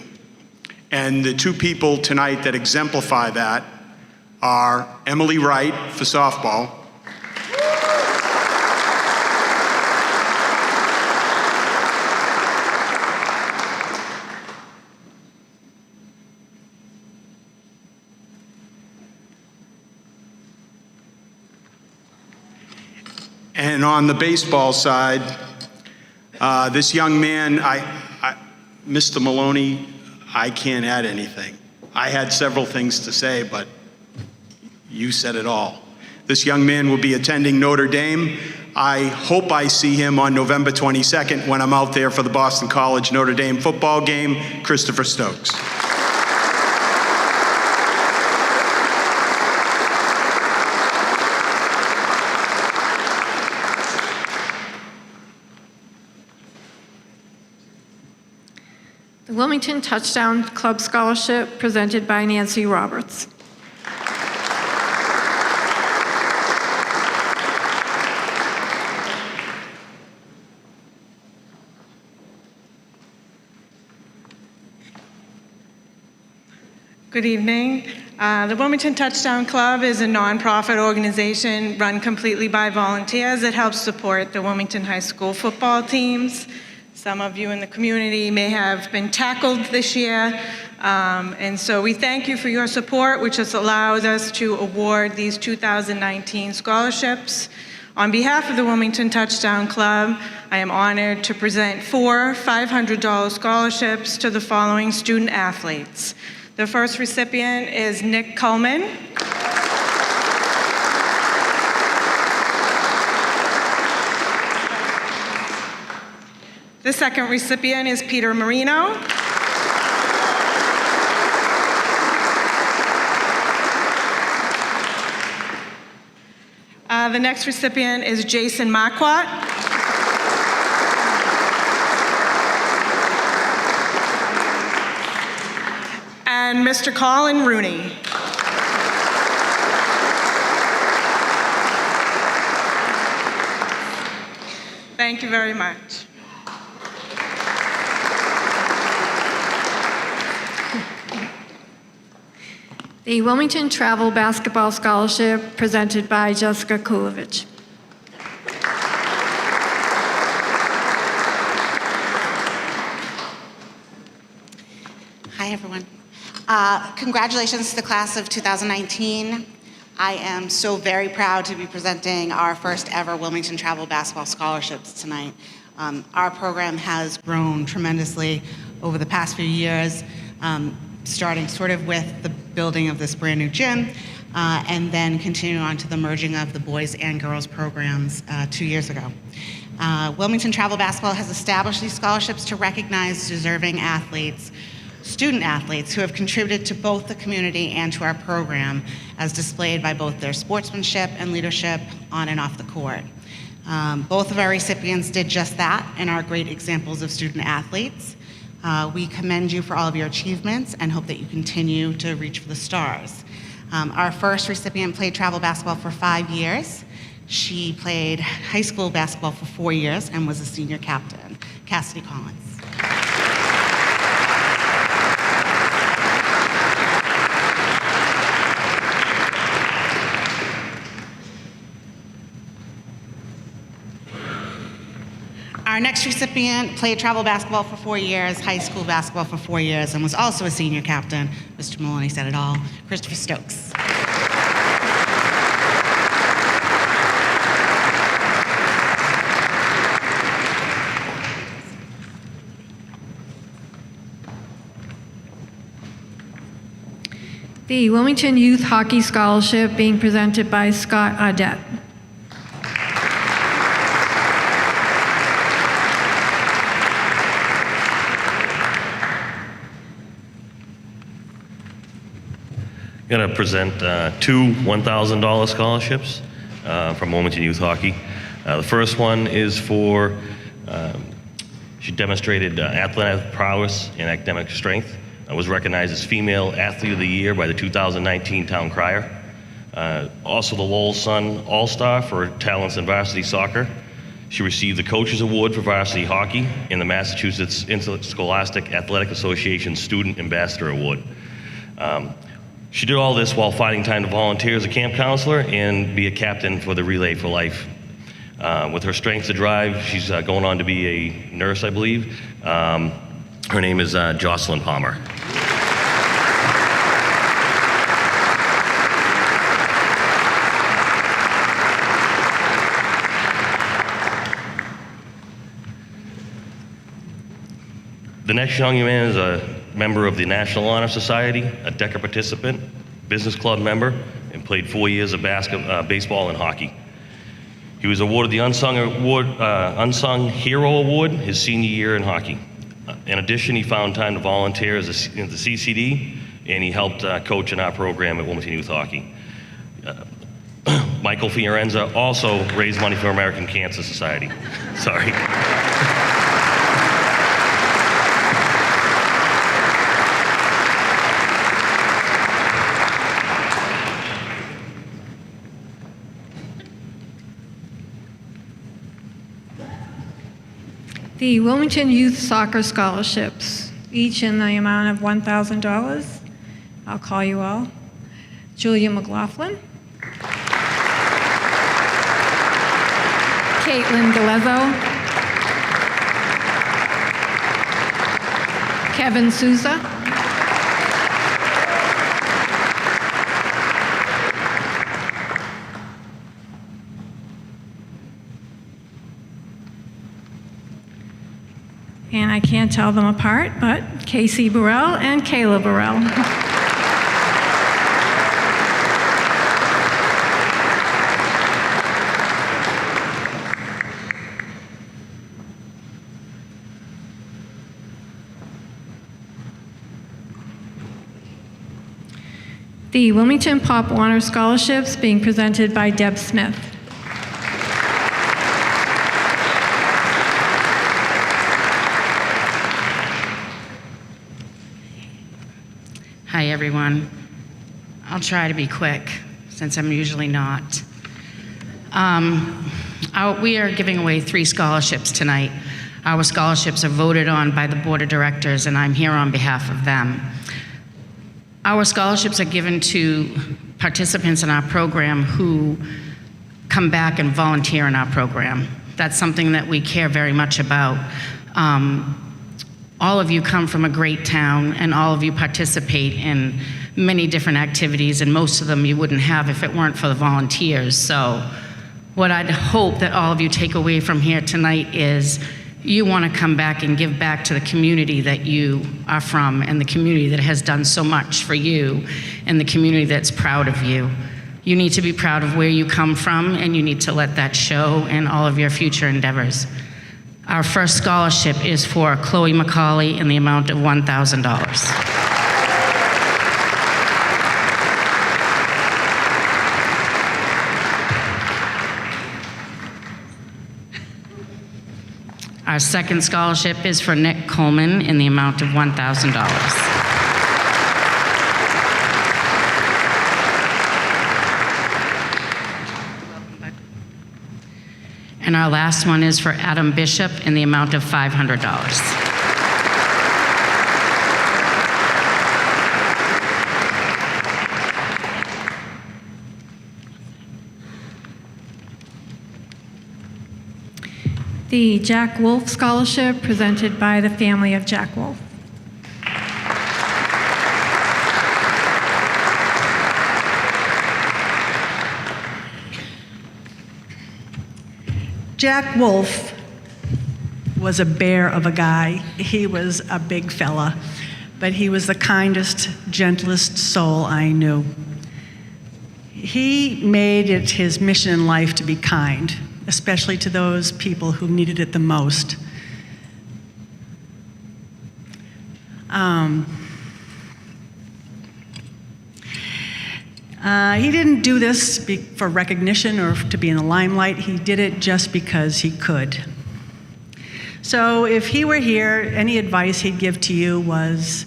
And the two people tonight that exemplify that are Emily Wright for softball, and on the baseball side, this young man, Mr. Maloney, I can't add anything. I had several things to say, but you said it all. This young man will be attending Notre Dame. I hope I see him on November 22nd when I'm out there for the Boston College Notre Dame football game, Christopher Stokes. The Wilmington Touchdown Club Scholarship presented by Nancy Roberts. Good evening. The Wilmington Touchdown Club is a nonprofit organization run completely by volunteers that helps support the Wilmington High School football teams. Some of you in the community may have been tackled this year, and so we thank you for your support, which just allows us to award these 2019 scholarships. On behalf of the Wilmington Touchdown Club, I am honored to present 4 $500 scholarships to the following student athletes. The first recipient is Nick Cullman. The second recipient is Peter Marino. The next recipient is Jason Marquardt. And Mr. Colin Rooney. Thank you very much. The Wilmington Travel Basketball Scholarship presented by Jessica Kulovich. Hi, everyone. Congratulations to the class of 2019. I am so very proud to be presenting our first ever Wilmington Travel Basketball Scholarships tonight. Our program has grown tremendously over the past few years, starting sort of with the building of this brand new gym, and then continuing on to the merging of the boys and girls programs 2 years ago. Wilmington Travel Basketball has established these scholarships to recognize deserving athletes, student athletes who have contributed to both the community and to our program, as displayed by both their sportsmanship and leadership on and off the court. Both of our recipients did just that and are great examples of student athletes. We commend you for all of your achievements and hope that you continue to reach for the stars. Our first recipient played travel basketball for 5 years. She played high school basketball for 4 years and was a senior captain, Cassidy Collins. Our next recipient played travel basketball for 4 years, high school basketball for 4 years, and was also a senior captain. Mr. Maloney said it all, Christopher Stokes. The Wilmington Youth Hockey Scholarship being presented by Scott Audette. going to present two $1,000 scholarships from Wilmington Youth Hockey. The first one is for, she demonstrated athletic prowess and academic strength. Was recognized as Female Athlete of the Year by the 2019 Town Crier. Also the Lowell Sun All-Star for talents in varsity soccer. She received the Coaches Award for varsity hockey and the Massachusetts Interscholastic Athletic Association Student Ambassador Award. She did all this while finding time to volunteer as a camp counselor and be a captain for the Relay for Life. With her strength to drive, she's going on to be a nurse, I believe. Her name is Jocelyn Palmer. The next young man is a member of the National Honor Society, a DECA participant, business club member, and played 4 years of baseball and hockey. He was awarded the Unsung Hero Award his senior year in hockey. In addition, he found time to volunteer in the CCD, and he helped coach in our program at Wilmington Youth Hockey. Michael Fiorenza also raised money for American Cancer Society. Sorry. The Wilmington Youth Soccer Scholarships, each in the amount of $1,000. I'll call you all. Julia McLaughlin. Caitlin Galezo. Kevin Souza. And I can't tell them apart, but Casey Burrell and Kayla Burrell. The Wilmington Pop Warner Scholarships being presented by Deb Smith. Hi, everyone. I'll try to be quick, since I'm usually not. We are giving away 3 scholarships tonight. Our scholarships are voted on by the Board of Directors, and I'm here on behalf of them. Our scholarships are given to participants in our program who come back and volunteer in our program. That's something that we care very much about. All of you come from a great town, and all of you participate in many different activities, and most of them you wouldn't have if it weren't for the volunteers. So what I'd hope that all of you take away from here tonight is you want to come back and give back to the community that you are from, and the community that has done so much for you, and the community that's proud of you. You need to be proud of where you come from, and you need to let that show in all of your future endeavors. Our first scholarship is for Chloe McCauley in the amount of $1,000. Our second scholarship is for Nick Coleman in the amount of $1,000. And our last one is for Adam Bishop in the amount of $500. The Jack Wolf Scholarship presented by the family of Jack Wolf. Jack Wolf was a bear of a guy. He was a big fella, but he was the kindest, gentlest soul I knew. He made it his mission in life to be kind, especially to those people who needed it the most. He didn't do this for recognition or to be in the limelight. He did it just because he could. So if he were here, any advice he'd give to you was,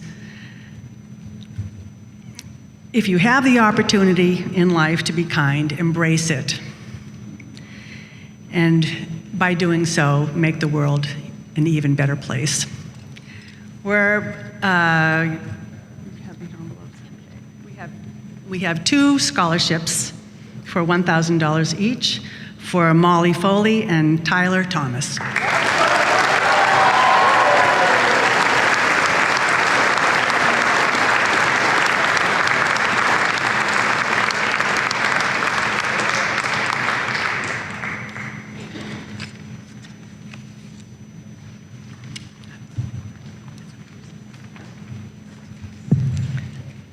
if you have the opportunity in life to be kind, embrace it. And by doing so, make the world an even better place. We have 2 scholarships for $1,000 each for Molly Foley and Tyler Thomas.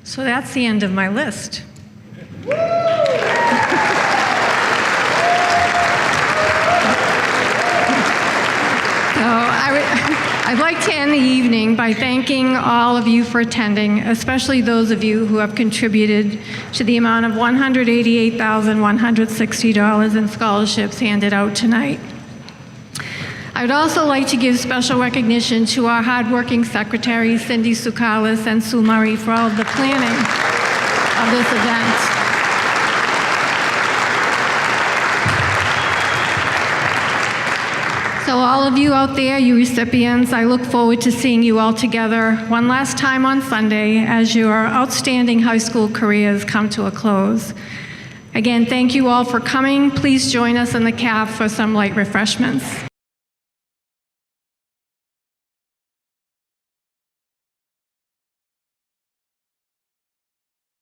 So that's the end of my list. I'd like to end the evening by thanking all of you for attending, especially those of you who have contributed to the amount of $188,160 in scholarships handed out tonight. I would also like to give special recognition to our hardworking secretaries, Cindy Sukalis and Sue Murray, for all of the planning of this event. So all of you out there, you recipients, I look forward to seeing you all together one last time on Sunday as your outstanding high school careers come to a close. Again, thank you all for coming. Please join us in the cab for some light refreshments.